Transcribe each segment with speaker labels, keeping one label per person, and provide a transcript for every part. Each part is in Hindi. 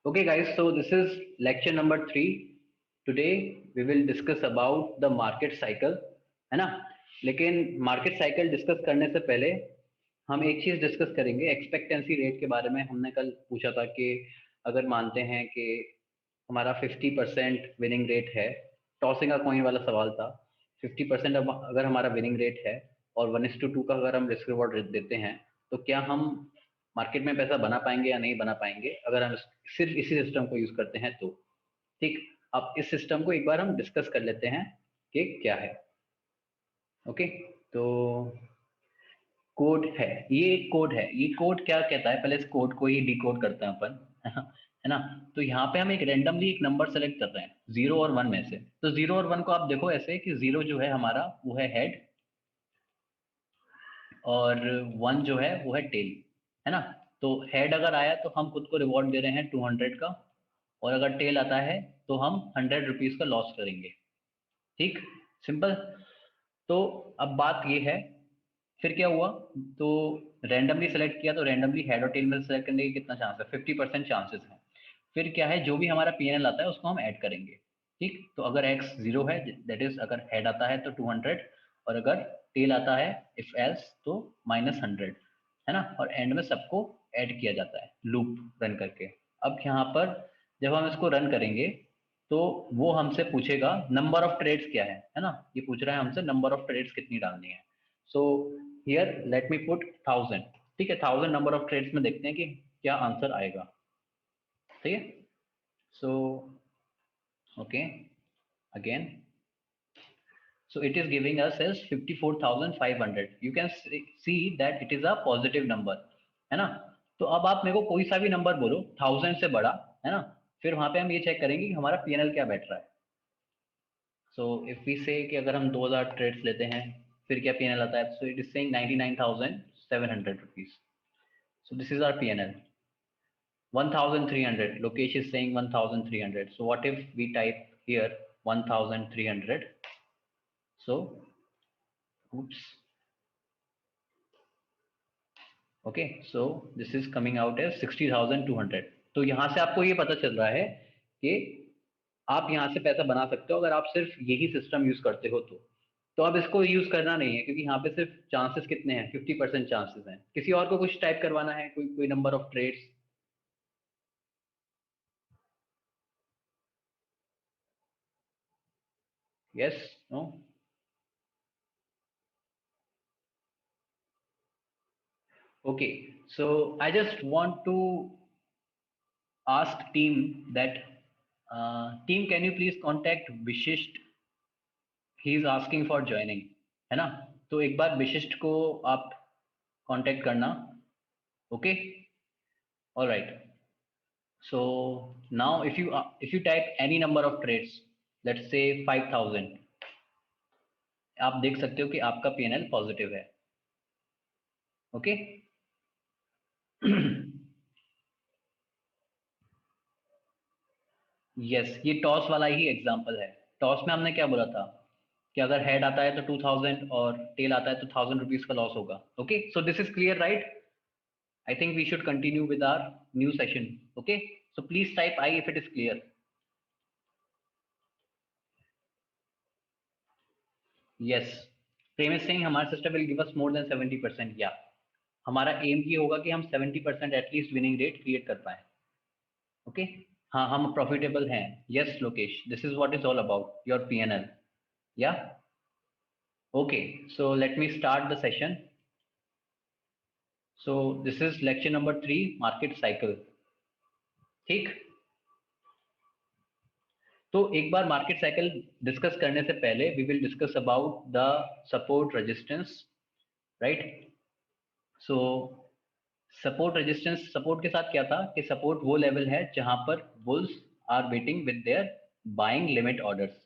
Speaker 1: Okay, guys, so this is lecture number 3. Today we will discuss about the market cycle, है ना? लेकिन मार्केट साइकिल डिस्कस करने से पहले हम एक चीज डिस्कस करेंगे, एक्सपेक्टेंसी रेट के बारे में। हमने कल पूछा था कि अगर मानते हैं कि हमारा 50% विनिंग रेट है, टॉसिंग का कॉइन वाला सवाल था। 50% अगर हमारा विनिंग रेट है और 1:2 का अगर हम रिस्क रिवॉर्ड देते हैं, तो क्या हम मार्केट में पैसा बना पाएंगे या नहीं बना पाएंगे अगर हम सिर्फ इसी सिस्टम को यूज करते हैं तो। ठीक, अब इस सिस्टम को एक बार हम डिस्कस कर लेते हैं कि क्या है। ओके, तो कोड है, ये कोड है। ये कोड क्या कहता है, पहले इस कोड को ही डिकोड करते हैं अपन है ना। तो यहाँ पे हम एक रेंडमली एक नंबर सेलेक्ट करते हैं 0 और 1 में से। तो 0 और 1 को आप देखो ऐसे कि 0 जो है हमारा वो है हेड और 1 जो है वो है टेल, है ना। तो हेड अगर आया तो हम खुद को रिवॉर्ड दे रहे हैं 200 का, और अगर टेल आता है तो हम 100 रुपीज का लॉस करेंगे। ठीक, सिंपल। तो अब बात ये है, फिर क्या हुआ, तो रैंडमली सेलेक्ट किया, तो रैंडमली हेड और टेल में सेलेक्ट करने की कितना चांस है, 50% चांसेस है। फिर क्या है, जो भी हमारा पीएनएल आता है उसको हम ऐड करेंगे। ठीक, तो अगर एक्स 0 है, दैट इज अगर हेड आता है तो 200, और अगर टेल आता है इफ एल्स तो -100, है ना। और एंड में सबको ऐड किया जाता है लूप रन करके। अब यहाँ पर जब हम इसको रन करेंगे तो वो हमसे पूछेगा नंबर ऑफ ट्रेड्स क्या है ना। ये पूछ रहा है हमसे नंबर ऑफ ट्रेड्स कितनी डालनी है। So here let me put 1000। ठीक है, 1000 नंबर ऑफ ट्रेड्स में देखते हैं कि क्या आंसर आएगा। ठीक है, so okay again, so it is giving us as 54,500. You can see that it is a positive number, है ना। तो अब आप मेरे को कोई सा भी नंबर बोलो 1000 से बड़ा, है ना। फिर वहां पे हम ये चेक करेंगे कि हमारा पीएनएल क्या बैठ रहा है। सो इफ वी से कि अगर हम 2000 ट्रेड्स लेते हैं, फिर क्या पीएनएल आता है, so it is saying 99,700 rupees. So this is our PNL. 1300, Lokesh is saying 1300. So what if we type here 1300? So oops, okay, so this is coming out as 60,200। तो यहां से आपको ये पता चल रहा है कि आप यहां से पैसा बना सकते हो अगर आप सिर्फ यही सिस्टम यूज करते हो तो अब इसको यूज करना नहीं है, क्योंकि यहाँ पे सिर्फ चांसेस कितने हैं, 50% चांसेस हैं। किसी और को कुछ टाइप करवाना है, कोई कोई number of trades? Yes, no? Okay, so I just want to ask team that team, can you please contact Vishisht? He is asking for joining, है ना। तो एक बार विशिष्ट को आप कांटेक्ट करना। Okay, alright. So now if you type any number of trades, let's say 5000, आप देख सकते हो कि आपका पीएनएल पॉजिटिव है। ओके यस, ये टॉस वाला ही एग्जांपल है। टॉस में हमने क्या बोला था कि अगर हेड आता है तो 2000 और टेल आता है तो 1000 रुपीज का लॉस होगा। Okay, so this is clear, right? I think we should continue with our new session. Okay, so please type I if it is clear. Yes, Premise saying हमारा system will give us more than 70%. या हमारा एम ये होगा कि हम 70% एटलीस्ट विनिंग रेट क्रिएट कर पाए। ओके, हाँ हम प्रॉफिटेबल हैं। Yes Lokesh, this is what is all about your PNL. Yeah okay, so let me start the session. So this is lecture number 3, market cycle. ठीक, तो एक बार मार्केट साइकिल डिस्कस करने से पहले we will discuss about the support resistance, right. So support resistance, support के साथ क्या था कि सपोर्ट वो लेवल है जहां पर bulls are waiting with their buying limit orders.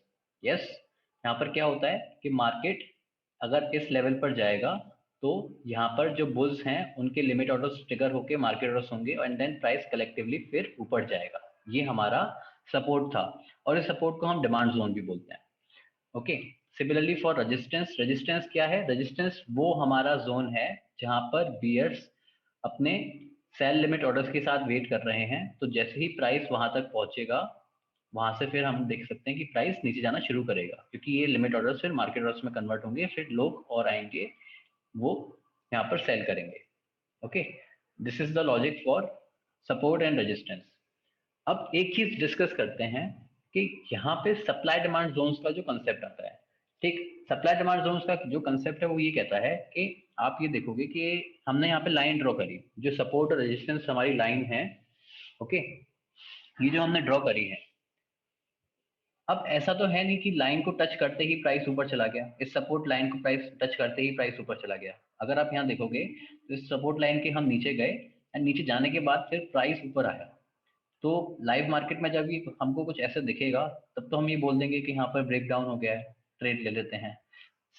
Speaker 1: Yes, यहाँ पर क्या होता है कि मार्केट अगर इस लेवल पर जाएगा तो यहाँ पर जो बुल्स हैं उनके लिमिट ऑर्डर्स ट्रिगर होके मार्केट ऑर्डर्स होंगे, एंड देन प्राइस कलेक्टिवली फिर ऊपर जाएगा। ये हमारा सपोर्ट था, और इस सपोर्ट को हम डिमांड जोन भी बोलते हैं। Okay, similarly for resistance, resistance क्या है, रेजिस्टेंस वो हमारा जोन है जहां पर बियर्स अपने सेल लिमिट ऑर्डर्स के साथ वेट कर रहे हैं, तो जैसे ही प्राइस वहां तक पहुंचेगा, वहां से फिर हम देख सकते हैं कि प्राइस नीचे जाना शुरू करेगा, क्योंकि ये लिमिट ऑर्डर्स फिर मार्केट ऑर्डर्स में कन्वर्ट होंगे, फिर लोग और आएंगे, वो यहाँ पर सेल करेंगे। Okay, this is the logic for support and resistance. अब एक चीज डिस्कस करते हैं कि यहाँ पे सप्लाई डिमांड जोन्स का जो कंसेप्ट आता है, ठीक, सप्लाई डिमांड जोन्स का जो कंसेप्ट है वो ये कहता है कि आप ये देखोगे कि हमने यहाँ पे लाइन ड्रॉ करी, जो सपोर्ट और रेजिस्टेंस हमारी लाइन है, ओके, ये जो हमने ड्रॉ करी है, अब ऐसा तो है नहीं कि लाइन को टच करते ही प्राइस ऊपर चला गया, इस सपोर्ट लाइन को प्राइस टच करते ही प्राइस ऊपर चला गया। अगर आप यहाँ देखोगे तो इस सपोर्ट लाइन के हम नीचे गए एंड नीचे जाने के बाद फिर प्राइस ऊपर आया। तो लाइव मार्केट में जब ये हमको कुछ ऐसे दिखेगा, तब तो हम ये बोल देंगे कि यहाँ पर ब्रेक डाउन हो गया है, ट्रेड ले लेते हैं।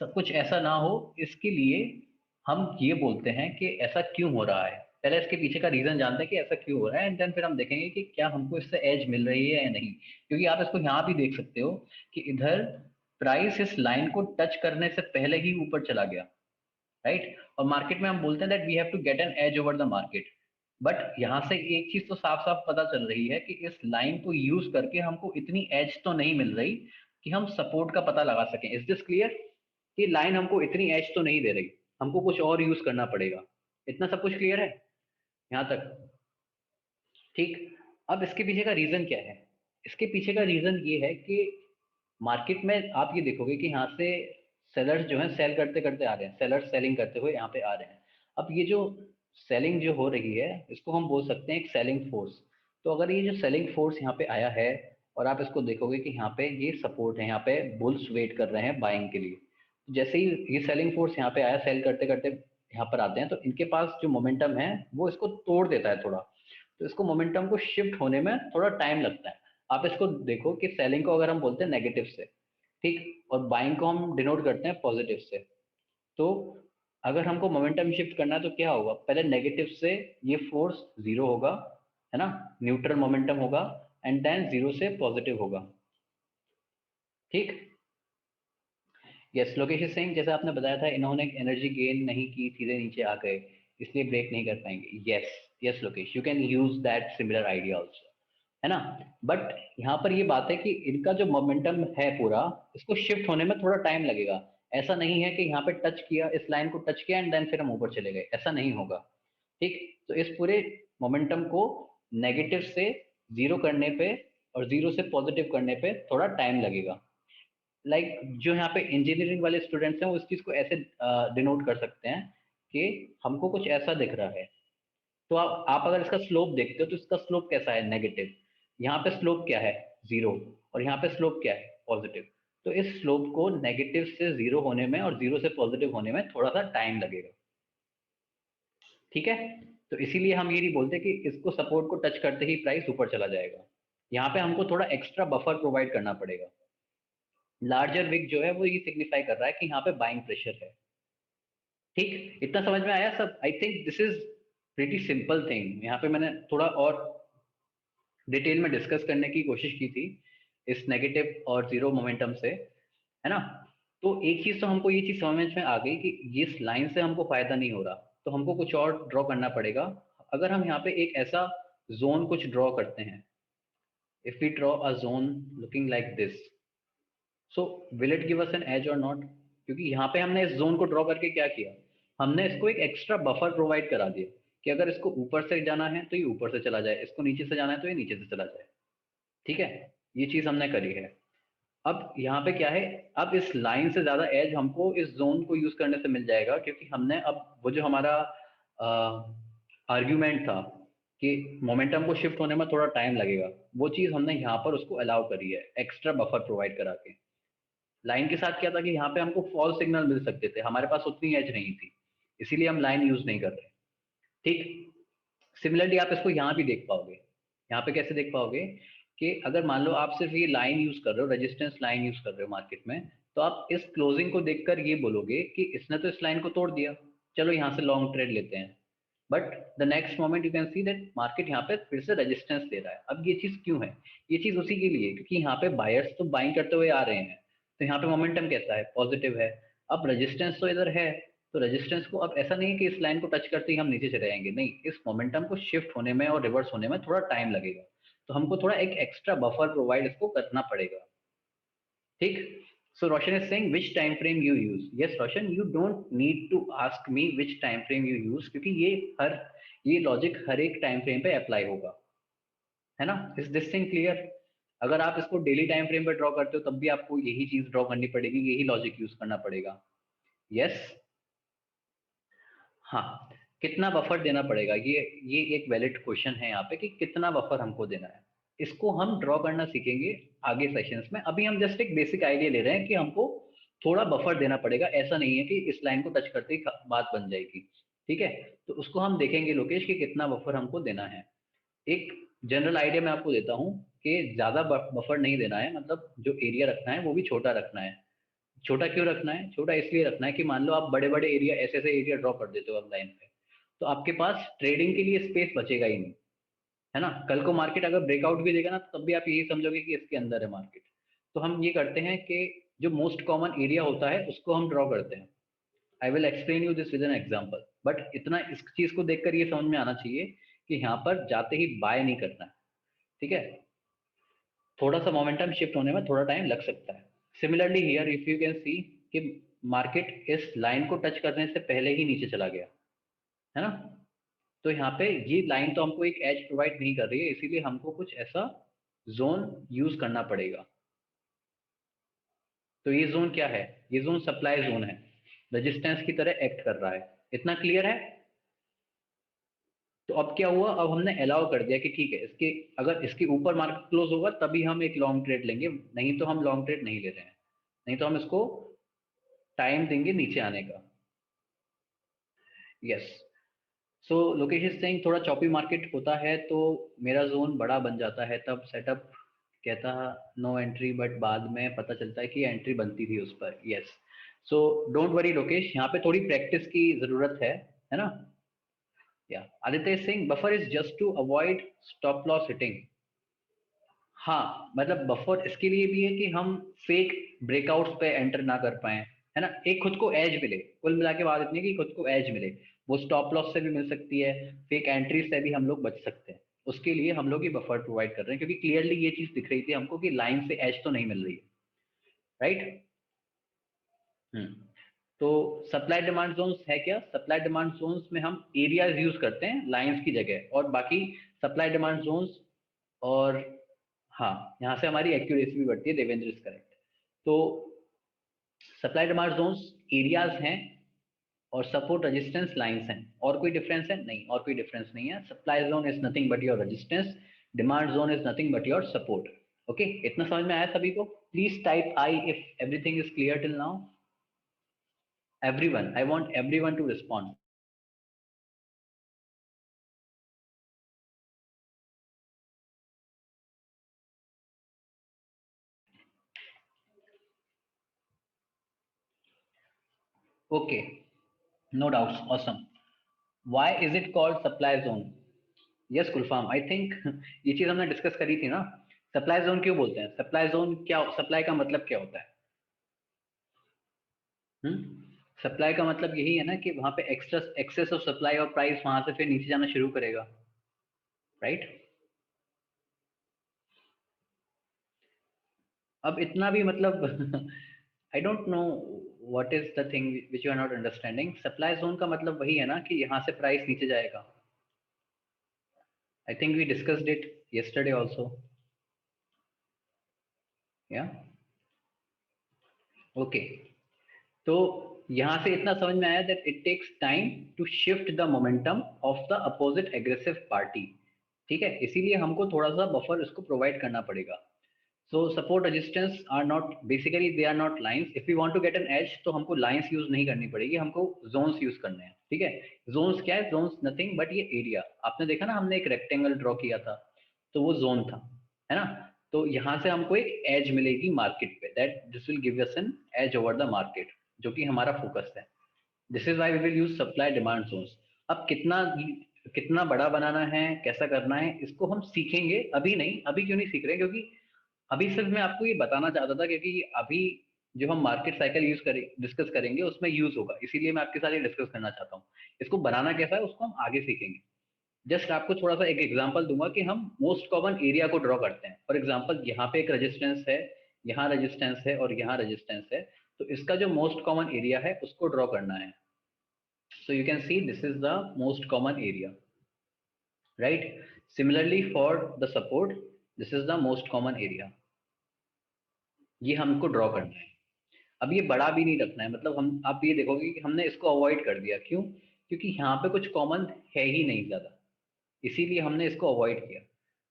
Speaker 1: सब कुछ ऐसा ना हो, इसके लिए हम ये बोलते हैं कि ऐसा क्यों हो रहा है, पहले इसके पीछे का रीजन जानते हैं कि ऐसा क्यों हो रहा है, एंड देन फिर हम देखेंगे कि क्या हमको इससे एज मिल रही है या नहीं। क्योंकि आप इसको यहाँ भी देख सकते हो कि इधर प्राइस इस लाइन को टच करने से पहले ही ऊपर चला गया, राइट। और मार्केट में हम बोलते हैं that we have to get an edge over the market. But यहाँ से एक चीज तो साफ साफ पता चल रही है कि इस लाइन को यूज करके हमको इतनी एज तो नहीं मिल रही कि हम सपोर्ट का पता लगा सकें। Is this clear? कि लाइन हमको इतनी एज तो नहीं दे रही, हमको कुछ और यूज करना पड़ेगा। इतना सब कुछ क्लियर है यहाँ तक? ठीक। अब इसके पीछे का रीजन क्या है? इसके पीछे का रीजन ये है कि मार्केट में आप ये देखोगे कि यहाँ से सेलर्स जो हैं सेल करते करते आ रहे हैं, सेलर्स सेलिंग करते हुए यहाँ पे आ रहे हैं। अब ये जो सेलिंग जो हो रही है, इसको हम बोल सकते हैं एक सेलिंग फोर्स। तो अगर ये जो सेलिंग फोर्स यहाँ पे आया है और आप इसको देखोगे कि यहाँ पे ये सपोर्ट है, यहाँ पे बुल्स वेट कर रहे हैं बाइंग के लिए, तो जैसे ही ये सेलिंग फोर्स यहाँ पे आया, सेल करते करते यहाँ पर आते हैं, तो इनके पास जो मोमेंटम है वो इसको तोड़ देता है थोड़ा। तो इसको मोमेंटम को शिफ्ट होने में थोड़ा टाइम लगता है। आप इसको देखो कि सेलिंग को अगर हम बोलते हैं नेगेटिव से, ठीक, और बाइंग को हम डिनोट करते हैं पॉजिटिव से। तो अगर हमको मोमेंटम शिफ्ट करना है तो क्या होगा, पहले नेगेटिव से ये फोर्स जीरो होगा, है ना, न्यूट्रल मोमेंटम होगा, एंड देन जीरो से पॉजिटिव होगा। ठीक। यस, लोकेश सिंह, जैसे आपने बताया था इन्होंने एनर्जी गेन नहीं की, सीधे नीचे आ गए, इसलिए ब्रेक नहीं कर पाएंगे। Yes yes Lokesh, you can use that similar idea also, है ना। बट यहाँ पर ये बात है कि इनका जो मोमेंटम है पूरा, इसको शिफ्ट होने में थोड़ा टाइम लगेगा। ऐसा नहीं है कि यहाँ पे टच किया, इस लाइन को टच किया एंड देन फिर हम ऊपर चले गए, ऐसा नहीं होगा। ठीक। तो इस पूरे मोमेंटम को नेगेटिव से जीरो करने पे और जीरो से पॉजिटिव करने पे थोड़ा टाइम लगेगा। जो यहाँ पे इंजीनियरिंग वाले स्टूडेंट्स हैं वो इस चीज को ऐसे डिनोट कर सकते हैं कि हमको कुछ ऐसा दिख रहा है। तो आप अगर इसका स्लोप देखते हो तो इसका स्लोप कैसा है, नेगेटिव। यहाँ पे स्लोप क्या है, जीरो, और यहाँ पे स्लोप क्या है, पॉजिटिव। तो इस स्लोप को नेगेटिव से जीरो होने में और जीरो से पॉजिटिव होने में थोड़ा सा टाइम लगेगा। ठीक है। तो इसीलिए हम ये नहीं बोलते कि इसको सपोर्ट को टच करते ही प्राइस ऊपर चला जाएगा। यहाँ पे हमको थोड़ा एक्स्ट्रा बफर प्रोवाइड करना पड़ेगा। लार्जर विक जो है वो ये सिग्निफाई कर रहा है कि यहाँ पे बाइंग प्रेशर है। ठीक, इतना समझ में आया सब? I think this is pretty simple thing. यहाँ पे मैंने थोड़ा और डिटेल में डिस्कस करने की कोशिश की थी इस नेगेटिव और जीरो मोमेंटम से, है ना। तो एक चीज तो हमको ये चीज समझ में आ गई कि इस लाइन से हमको फायदा नहीं हो रहा, तो हमको कुछ और ड्रॉ करना पड़ेगा। अगर हम यहाँ पे एक ऐसा जोन कुछ ड्रॉ करते हैं, if we draw a zone looking like this, so will it give us an edge or not? क्योंकि यहाँ पे हमने इस जोन को ड्रॉ करके क्या किया, हमने इसको एक एक्स्ट्रा बफर प्रोवाइड करा दिया कि अगर इसको ऊपर से जाना है तो ये ऊपर से चला जाए, इसको नीचे से जाना है तो ये नीचे से चला जाए। ठीक है, ये चीज हमने करी है। अब यहाँ पे क्या है, अब इस लाइन से ज्यादा एज हमको इस जोन को यूज करने से मिल जाएगा, क्योंकि हमने अब वो जो हमारा आर्ग्यूमेंट था कि मोमेंटम को शिफ्ट होने में थोड़ा टाइम लगेगा, वो चीज हमने यहाँ पर उसको अलाउ करी है एक्स्ट्रा बफर प्रोवाइड करा के। लाइन के साथ क्या था कि यहाँ पे हमको फॉल्स सिग्नल मिल सकते थे, हमारे पास उतनी एज नहीं थी, इसीलिए हम लाइन यूज नहीं कर रहे। ठीक। सिमिलरली आप इसको यहाँ भी देख पाओगे। यहाँ पे कैसे देख पाओगे कि अगर मान लो आप सिर्फ ये लाइन यूज कर रहे हो, रेजिस्टेंस लाइन यूज कर रहे हो मार्केट में, तो आप इस क्लोजिंग को देखकर ये बोलोगे कि इसने तो इस लाइन को तोड़ दिया, चलो यहाँ से लॉन्ग ट्रेड लेते हैं। But the next moment you can see that market यहाँ पे फिर से रेजिस्टेंस दे रहा है। अब ये चीज क्यों है? ये चीज उसी के लिए क्योंकि यहाँ पे बायर्स तो बाइंग करते हुए आ रहे हैं, तो यहाँ पे मोमेंटम कैसा है, पॉजिटिव है। अब रेजिस्टेंस तो इधर है, तो रेजिस्टेंस को अब ऐसा नहीं है कि इस लाइन को टच करते ही हम नीचे चले जाएंगे, नहीं, इस मोमेंटम को शिफ्ट होने में और रिवर्स होने में थोड़ा टाइम लगेगा, तो हमको थोड़ा एक एक्स्ट्रा बफर प्रोवाइड इसको करना पड़ेगा, ठीक। So Roshan is saying which time frame you use. Yes Roshan, you don't need to ask me which time frame you use, क्योंकि ये लॉजिक हर एक टाइम फ्रेम पे अप्लाई होगा, है ना। Is this thing clear? अगर आप इसको डेली टाइम फ्रेम पे ड्रॉ करते हो तब भी आपको यही चीज ड्रॉ करनी पड़ेगी, यही लॉजिक यूज करना पड़ेगा। यस, हाँ, कितना बफर देना पड़ेगा, ये एक वैलिड क्वेश्चन है यहाँ पे कि कितना बफर हमको देना है। इसको हम ड्रॉ करना सीखेंगे आगे सेशंस में। अभी हम जस्ट एक बेसिक आइडिया ले रहे हैं कि हमको थोड़ा बफर देना पड़ेगा, ऐसा नहीं है कि इस लाइन को टच करते ही बात बन जाएगी, ठीक है। तो उसको हम देखेंगे लोकेश कि कितना बफर हमको देना है। एक जनरल आइडिया मैं आपको देता हूँ कि ज्यादा बफर नहीं देना है, मतलब जो एरिया रखना है वो भी छोटा रखना है। छोटा क्यों रखना है? छोटा इसलिए रखना है कि मान लो आप बड़े बड़े एरिया, ऐसे ऐसे एरिया ड्रॉ कर देते हो अब लाइन पे, तो आपके पास ट्रेडिंग के लिए स्पेस बचेगा ही नहीं, है ना। कल को मार्केट अगर ब्रेकआउट भी देगा ना, तब भी आप यही समझोगे कि इसके अंदर है मार्केट। तो हम ये करते हैं कि जो मोस्ट कॉमन एरिया होता है उसको हम ड्रॉ करते हैं। I will explain you this with an example, but इतना इस चीज को देखकर ये समझ में आना चाहिए कि यहाँ पर जाते ही बाय नहीं करना है, ठीक है। थोड़ा सा मोमेंटम शिफ्ट होने में थोड़ा टाइम लग सकता है। Similarly here if you can see कि मार्केट इस लाइन को टच करने से पहले ही नीचे चला गया, है ना। तो यहाँ पे ये लाइन तो हमको एक एज प्रोवाइड नहीं कर रही है, इसीलिए हमको कुछ ऐसा जोन यूज करना पड़ेगा। तो ये जोन क्या है? ये जोन सप्लाई जोन है, रेजिस्टेंस की तरह एक्ट कर रहा है। इतना क्लियर है? तो अब क्या हुआ, अब हमने अलाउ कर दिया कि ठीक है, इसके अगर इसके ऊपर मार्केट क्लोज होगा तभी हम एक लॉन्ग ट्रेड लेंगे, नहीं तो हम लॉन्ग ट्रेड नहीं ले रहे हैं, नहीं तो हम इसको टाइम देंगे नीचे आने का। Yes, so Lokesh is saying थोड़ा चॉपी मार्केट होता है तो मेरा जोन बड़ा बन जाता है, तब सेटअप कहता नो एंट्री, बट बाद में पता चलता है कि एंट्री बनती थी उस पर। Yes, so don't worry Lokesh, यहाँ पे थोड़ी प्रैक्टिस की जरूरत है ना। या Aditya Singh, buffer is just to avoid stop loss hitting. हाँ, मतलब बफर इसके लिए भी है कि हम फेक ब्रेकआउट्स पे एंटर ना कर पाए, है ना। एक खुद को एज मिले, कुल मिला के बात इतनी है कि खुद को एज मिले। वो स्टॉप लॉस से भी मिल सकती है, फेक एंट्री से भी हम लोग बच सकते हैं। उसके लिए हम लोग ये बफर प्रोवाइड कर रहे हैं, क्योंकि क्लियरली ये चीज दिख रही थी हमको कि लाइन से एज तो नहीं मिल रही है, राइट। तो सप्लाई डिमांड जोन्स है क्या? सप्लाई डिमांड जोन्स में हम एरियाज यूज करते हैं लाइंस की जगह, और बाकी सप्लाई डिमांड जोन्स, और हाँ, यहाँ से हमारी एक्यूरेसी भी बढ़ती है। Devendra is correct. तो सप्लाई डिमांड जोन्स एरियाज हैं और सपोर्ट रेजिस्टेंस लाइंस हैं। और कोई डिफरेंस है? नहीं, और कोई डिफरेंस नहीं है। Supply zone is nothing but your resistance, demand zone is nothing but your support. Okay, इतना समझ में आया सभी को? Please type I if everything is clear till now. Everyone, I want everyone to respond. Okay, no doubts, awesome. Why is it called supply zone? Yes Kulfam, I think ये चीज हमने डिस्कस करी थी ना। सप्लाई जोन क्यों बोलते हैं? सप्लाई जोन क्या, सप्लाई का मतलब क्या होता है? सप्लाई का मतलब यही है ना कि वहां पे एक्स्ट्रा एक्सेस ऑफ सप्लाई और प्राइस वहां से फिर नीचे जाना शुरू करेगा, राइट। अब इतना भी मतलब I don't know what is the thing which you are not understanding. Supply zone का मतलब वही है ना कि यहाँ से प्राइस नीचे जाएगा। I think we discussed it yesterday also, या ओके। तो यहां से इतना समझ में आया that it takes time to shift the momentum of the opposite aggressive party, ठीक है। इसीलिए हमको थोड़ा सा बफर इसको प्रोवाइड करना पड़ेगा। So support resistance are not, basically they are not lines. If you want to get an edge तो हमको लाइंस यूज नहीं करनी पड़ेगी, हमको जोन्स यूज करने हैं, ठीक है। जोन्स क्या है? जोन्स नथिंग बट ये एरिया, आपने देखा ना हमने एक रेक्टेंगल ड्रॉ किया था, तो वो जोन था, है ना। तो यहाँ से हमको एक एज मिलेगी मार्केट पे, that this will give us an edge over the market, जो कि हमारा फोकस है। This is why we will use supply demand zones. अब कितना कितना बड़ा बनाना है, कैसा करना है, इसको हम सीखेंगे। अभी नहीं, अभी क्यों नहीं सीख रहे? क्योंकि अभी सिर्फ मैं आपको ये बताना चाहता था, क्योंकि अभी जो हम मार्केट साइकिल डिस्कस करेंगे उसमें यूज होगा, इसीलिए मैं आपके साथ ये डिस्कस करना चाहता हूँ। इसको बनाना कैसा है उसको हम आगे सीखेंगे। जस्ट आपको थोड़ा सा एक एग्जांपल दूंगा कि हम मोस्ट कॉमन एरिया को ड्रॉ करते हैं। फॉर एग्जांपल यहाँ पे एक रेजिस्टेंस है, यहाँ रेजिस्टेंस है और यहाँ रेजिस्टेंस है, तो इसका जो मोस्ट कॉमन एरिया है उसको ड्रॉ करना है। सो you can see this is the most common area, right. Similarly for the support, this is the most common area, ये हमको ड्रॉ करना है। अब ये बड़ा भी नहीं रखना है, मतलब हम आप ये देखोगे कि हमने इसको अवॉइड कर दिया, क्यों? क्योंकि यहाँ पे कुछ कॉमन है ही नहीं ज्यादा, इसीलिए हमने इसको अवॉइड किया।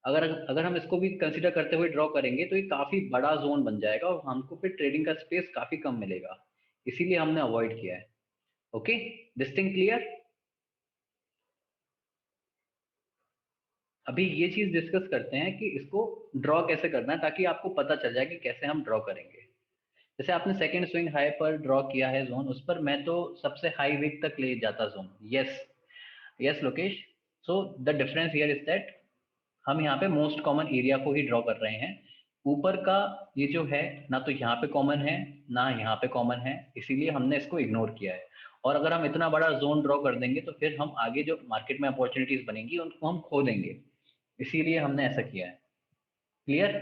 Speaker 1: अगर अगर हम इसको भी कंसिडर करते हुए ड्रॉ करेंगे तो ये काफी बड़ा जोन बन जाएगा और हमको फिर ट्रेडिंग का स्पेस काफी कम मिलेगा, इसीलिए हमने अवॉइड किया है। Okay, this thing clear? अभी ये चीज डिस्कस करते हैं कि इसको ड्रॉ कैसे करना है, ताकि आपको पता चल जाए कि कैसे हम ड्रॉ करेंगे। जैसे आपने सेकंड स्विंग हाई पर ड्रॉ किया है जोन, उस पर मैं तो सबसे हाई विक तक ले जाता zone. Yes, yes Lokesh. So the difference here is that हम यहाँ पे मोस्ट कॉमन एरिया को ही ड्रॉ कर रहे हैं। ऊपर का ये जो है ना तो यहाँ पे कॉमन है ना यहाँ पे कॉमन है, इसीलिए हमने इसको इग्नोर किया है। और अगर हम इतना बड़ा जोन ड्रॉ कर देंगे तो फिर हम आगे जो मार्केट में अपॉर्चुनिटीज बनेंगी उनको हम खो देंगे, इसीलिए हमने ऐसा किया है। क्लियर?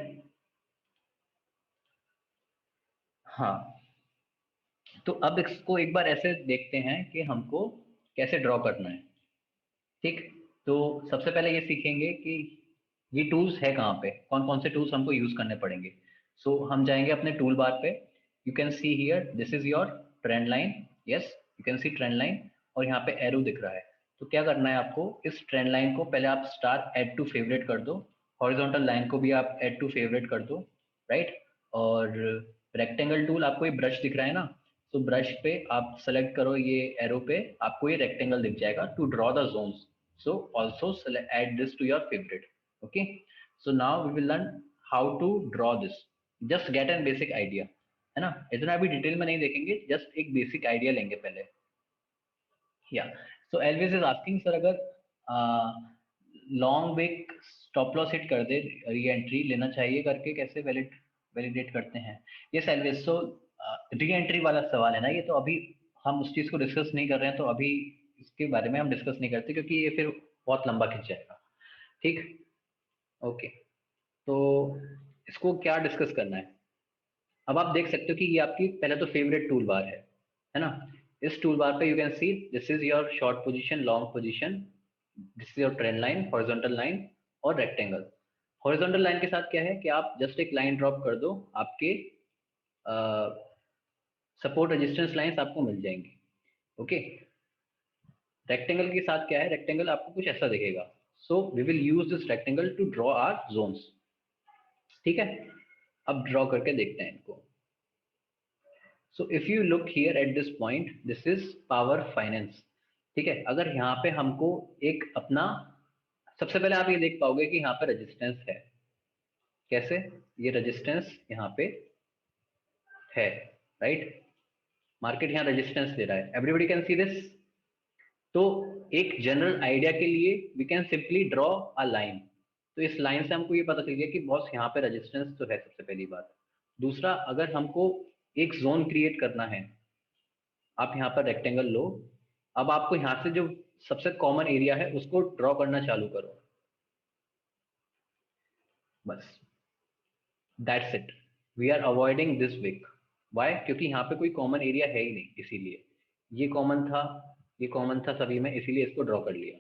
Speaker 1: हाँ, तो अब इसको एक बार ऐसे देखते हैं कि हमको कैसे ड्रॉ करना है। ठीक, तो सबसे पहले ये सीखेंगे कि ये टूल्स है कहाँ पे, कौन कौन से टूल्स हमको यूज करने पड़ेंगे। सो हम जाएंगे अपने टूल बार पे। You can see here this is your trend line. Yes, you can C trend line, और यहाँ पे एरो दिख रहा है। तो क्या करना है आपको, इस ट्रेंड लाइन को पहले आप स्टार ऐड टू फेवरेट कर दो, हॉरिजॉन्टल लाइन को भी आप ऐड टू फेवरेट कर दो, राइट। और रेक्टेंगल टूल, आपको ये ब्रश दिख रहा है ना, तो ब्रश पे आप सेलेक्ट करो ये एरो पे, आपको ये रेक्टेंगल दिख जाएगा to draw the zones. So also add this to your favorite. Okay. So now we will learn how to draw this. Just get an basic idea. है ना, इतना अभी डिटेल में नहीं देखेंगे, जस्ट एक बेसिक आइडिया लेंगे पहले। या so Elvis is asking sir, अगर long wick stop loss hit कर दे री एंट्री लेना चाहिए करके कैसे वैलिडेट करते हैं? ये एलविस, सो री एंट्री वाला सवाल है ना ये, तो अभी हम उस चीज को डिस्कस नहीं कर रहे हैं, तो अभी इसके बारे में हम डिस्कस नहीं करते क्योंकि ये फिर बहुत लंबा खिंच जाएगा। ठीक, ओके। तो इसको क्या डिस्कस करना है, अब आप देख सकते हो कि ये आपकी पहले तो फेवरेट टूल बार है ना। इस टूल बार पे you can see this is your short position, long position, this is your trend line, horizontal line और रेक्टेंगल। हॉरिजॉन्टल लाइन के साथ क्या है कि आप जस्ट एक लाइन ड्रॉप कर दो, आपके सपोर्ट रेजिस्टेंस लाइंस आपको मिल जाएंगी। ओके, रेक्टेंगल के साथ क्या है, रेक्टेंगल आपको कुछ ऐसा दिखेगा। So we will use this rectangle to draw our zones. ठीक है, अब ड्रॉ करके देखते हैं इनको। So if you look here at this point, this is power finance. ठीक है, अगर यहाँ पे हमको एक अपना, सबसे पहले आप ये देख पाओगे कि यहाँ पे रेजिस्टेंस है। कैसे? ये रेजिस्टेंस यहाँ पे है, राइट। मार्केट यहाँ रेजिस्टेंस दे रहा है, एवरीबडी कैन सी दिस। तो एक जनरल आइडिया के लिए we can simply draw a line. तो इस लाइन से हमको ये पता चल गया कि बॉस यहाँ पे रेजिस्टेंस तो है, सबसे पहली बात। दूसरा, अगर हमको एक जोन क्रिएट करना है, आप यहाँ पर रेक्टेंगल लो, अब आपको यहाँ से जो सबसे कॉमन एरिया है उसको ड्रॉ करना चालू करो, बस that's it. We are avoiding this wick. Why? क्योंकि यहाँ पे कोई कॉमन एरिया है ही नहीं, इसीलिए ये कॉमन था, ये कॉमन था सभी में, इसीलिए इसको ड्रॉ कर लिया।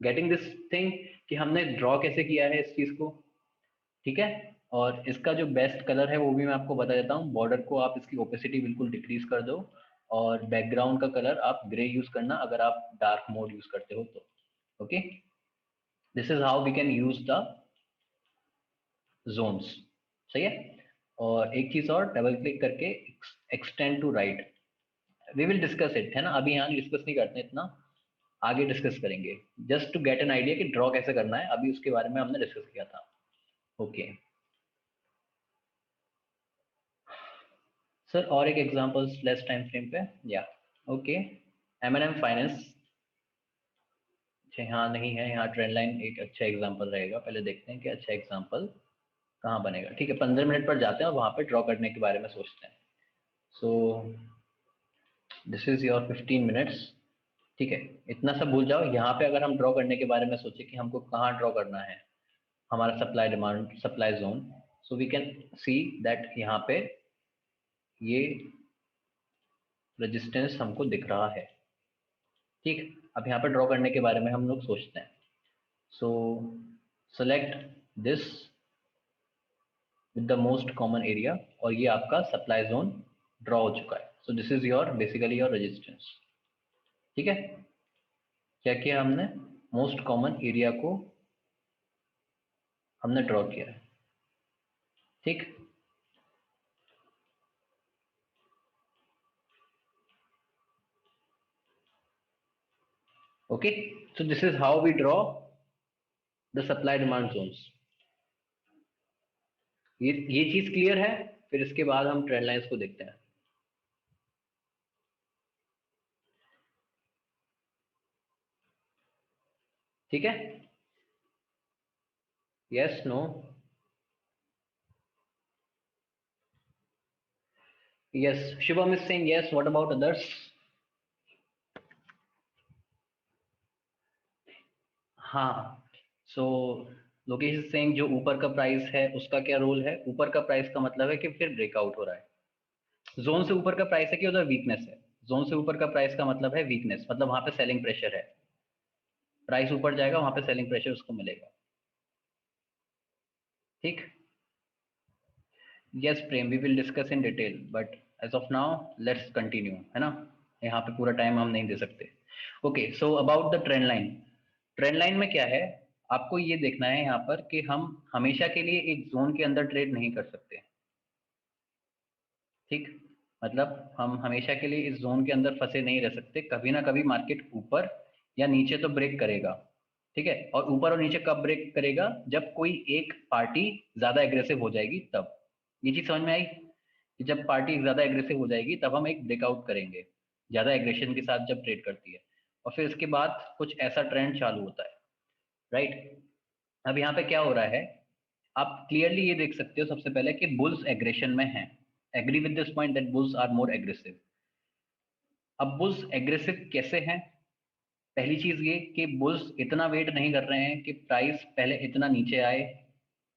Speaker 1: गेटिंग दिस थिंग कि हमने ड्रॉ कैसे किया है इस चीज को। ठीक है, और इसका जो बेस्ट कलर है वो भी मैं आपको बता देता हूँ। बॉर्डर को आप इसकी ओपेसिटी बिल्कुल डिक्रीज कर दो, और बैकग्राउंड का कलर आप ग्रे यूज करना अगर आप डार्क मोड यूज करते हो तो। Okay, this is how we can use the zones. सही है, और एक चीज और, डबल क्लिक करके extend to right, we will discuss it, है ना, अभी यहाँ डिस्कस नहीं करते इतना, आगे डिस्कस करेंगे। Just to get an idea कि ड्रॉ कैसे करना है, अभी उसके बारे में हमने डिस्कस किया था। ओके सर, और एक एग्जांपल लेस टाइम फ्रेम पे। या ओके, M&M फाइनेंस। अच्छा, यहाँ नहीं है, यहाँ ट्रेंड लाइन एक अच्छा एग्जांपल रहेगा, पहले देखते हैं कि अच्छा एग्जांपल कहाँ बनेगा, ठीक है 15 मिनट पर जाते हैं और वहाँ पे ड्रॉ करने के बारे में सोचते हैं। सो दिस इज योर 15 मिनट्स, ठीक है। इतना सब भूल जाओ। यहाँ पे अगर हम ड्रॉ करने के बारे में सोचे कि हमको कहाँ ड्रॉ करना है हमारा supply demand supply zone, so we can see that यहाँ पे ये रेजिस्टेंस हमको दिख रहा है, ठीक। अब यहाँ पे ड्रॉ करने के बारे में हम लोग सोचते हैं। सो select this with the most common area, और ये आपका सप्लाई जोन ड्रॉ हो चुका है। So this is your basically your resistance, ठीक है। क्या किया हमने, मोस्ट कॉमन एरिया को हमने ड्रॉ किया है, ठीक। Okay, so this is how we draw the supply demand zones. ये चीज क्लियर है। फिर इसके बाद हम ट्रेंड लाइंस को देखते हैं। ठीक है, yes no, yes Shubham is saying yes, what about others? हाँ, सो लोकेश इज सेइंग जो ऊपर का प्राइस है उसका क्या रोल है। ऊपर का प्राइस का मतलब है कि फिर ब्रेकआउट हो रहा है। जोन से ऊपर का प्राइस है कि उधर वीकनेस है। जोन से ऊपर का प्राइस का मतलब है वीकनेस, मतलब वहां पे सेलिंग प्रेशर है। प्राइस ऊपर जाएगा वहां पे सेलिंग प्रेशर उसको मिलेगा, ठीक। Yes Prem, we will discuss in detail, but as of now let's continue, है ना। यहाँ पे पूरा टाइम हम नहीं दे सकते। Okay, so about the trend line. Trend line में क्या है, आपको ये देखना है यहाँ पर कि हम हमेशा के लिए एक जोन के अंदर ट्रेड नहीं कर सकते, ठीक। मतलब हम हमेशा के लिए इस जोन के अंदर फंसे नहीं रह सकते। कभी ना कभी मार्केट ऊपर या नीचे तो ब्रेक करेगा, ठीक है। और ऊपर और नीचे कब ब्रेक करेगा, जब कोई एक पार्टी ज्यादा एग्रेसिव हो जाएगी तब। ये चीज समझ में आई कि जब पार्टी ज्यादा एग्रेसिव हो जाएगी तब हम एक ब्रेकआउट करेंगे, ज्यादा एग्रेशन के साथ जब ट्रेड करती है। और फिर इसके बाद कुछ ऐसा ट्रेंड चालू होता है, राइट। अब यहाँ पे क्या हो रहा है, आप क्लियरली ये देख सकते हो सबसे पहले कि बुल्स एग्रेशन में हैं। Agree with this point that bulls are more aggressive. अब बुल्स एग्रेसिव कैसे हैं, पहली चीज ये कि बुल्स इतना वेट नहीं कर रहे हैं कि प्राइस पहले इतना नीचे आए,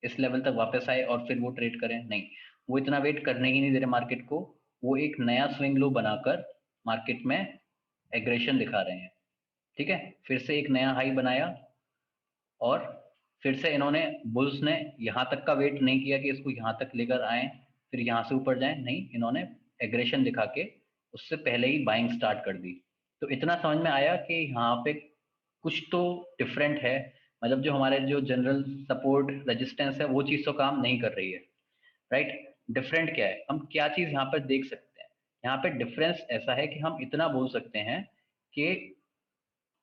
Speaker 1: इस लेवल तक वापस आए और फिर वो ट्रेड करें, नहीं। वो इतना वेट करने ही नहीं दे रहे मार्केट को। वो एक नया स्विंग लो बनाकर मार्केट में एग्रेशन दिखा रहे हैं, ठीक है। फिर से एक नया हाई बनाया और फिर से इन्होंने बुल्स ने यहाँ तक का वेट नहीं किया कि इसको यहाँ तक लेकर आए फिर यहाँ से ऊपर जाए, नहीं, इन्होंने एग्रेशन दिखा के उससे पहले ही बाइंग स्टार्ट कर दी। तो इतना समझ में आया कि यहाँ पे कुछ तो डिफरेंट है। मतलब जो हमारे जो जनरल सपोर्ट रेजिस्टेंस है वो चीज़ तो काम नहीं कर रही है, राइट। डिफरेंट क्या है, हम क्या चीज़ यहाँ पर देख सकते हैं। यहाँ पे डिफरेंस ऐसा है कि हम इतना बोल सकते हैं कि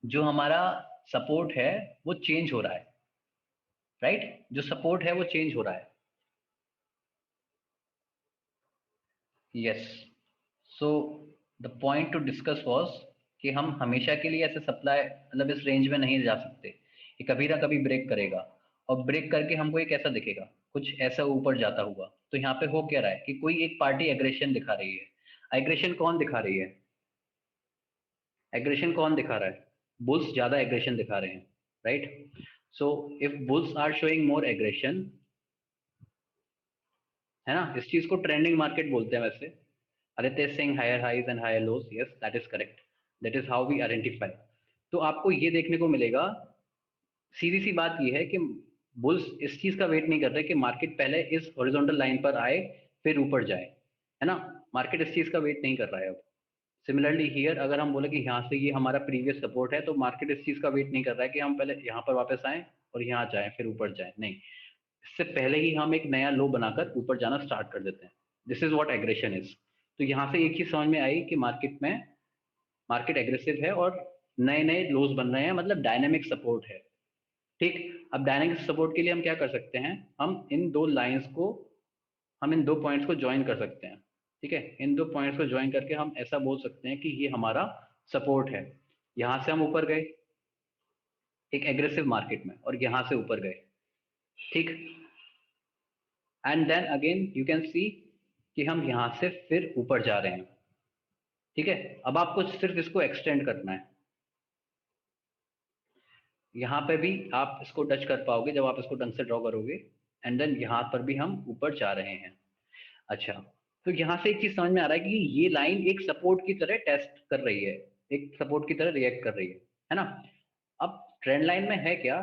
Speaker 1: जो हमारा सपोर्ट है वो चेंज हो रहा है, राइट। जो सपोर्ट है वो चेंज हो रहा है। Yes, so the point two discuss was कि हम हमेशा के लिए ऐसे सप्लाई मतलब इस रेंज में नहीं जा सकते। ये कभी ना कभी ब्रेक करेगा और ब्रेक करके हमको एक ऐसा दिखेगा, कुछ ऐसा ऊपर जाता हुआ। तो यहाँ पे हो क्या रहा है कि कोई एक पार्टी एग्रेशन दिखा रही है। एग्रेशन कौन दिखा रही है, एग्रेशन कौन दिखा रहा है, बुल्स ज्यादा एग्रेशन दिखा रहे हैं, right. So if bulls are showing more aggression, है ना, इस चीज को ट्रेंडिंग मार्केट बोलते हैं वैसे। Aditya Singh higher highs and higher lows, yes that is correct, that is how we identify. तो आपको ये देखने को मिलेगा, सीधी सी बात ये है कि बुल्स इस चीज का वेट नहीं कर रहे कि मार्केट पहले इस हॉरिजॉन्टल लाइन पर आए फिर ऊपर जाए, है ना। मार्केट इस चीज का वेट नहीं कर रहा है अब। सिमिलरली हियर अगर हम बोले कि यहाँ से ये हमारा प्रीवियस सपोर्ट है, तो मार्केट इस चीज का वेट नहीं कर रहा है कि हम पहले यहाँ पर वापस आए और यहाँ जाए फिर ऊपर जाए, नहीं। इससे पहले ही हम एक नया लो बनाकर ऊपर जाना स्टार्ट कर देते हैं। This is what aggression is. तो यहाँ से एक चीज समझ में आई कि मार्केट एग्रेसिव है और नए नए लोज बन रहे हैं, मतलब डायनेमिक सपोर्ट है, ठीक। अब डायनेमिक सपोर्ट के लिए हम क्या कर सकते हैं, हम इन दो पॉइंट्स को ज्वाइन कर सकते हैं, ठीक है। इन दो पॉइंट्स को ज्वाइन करके हम ऐसा बोल सकते हैं कि ये हमारा सपोर्ट है। यहाँ से हम ऊपर गए एक एग्रेसिव मार्केट में और यहाँ से ऊपर गए, ठीक। And then again you can see कि हम यहाँ से फिर ऊपर जा रहे हैं। ठीक है, अब आपको सिर्फ इसको एक्सटेंड करना है। यहाँ पे भी आप इसको टच कर पाओगे जब आप इसको ढंग से ड्रॉ करोगे। एंड देन यहाँ पर भी हम ऊपर जा रहे हैं। अच्छा, तो यहाँ से एक चीज समझ में आ रहा है कि ये लाइन एक सपोर्ट की तरह टेस्ट कर रही है, एक सपोर्ट की तरह रिएक्ट कर रही है ना। अब ट्रेंड लाइन में है क्या,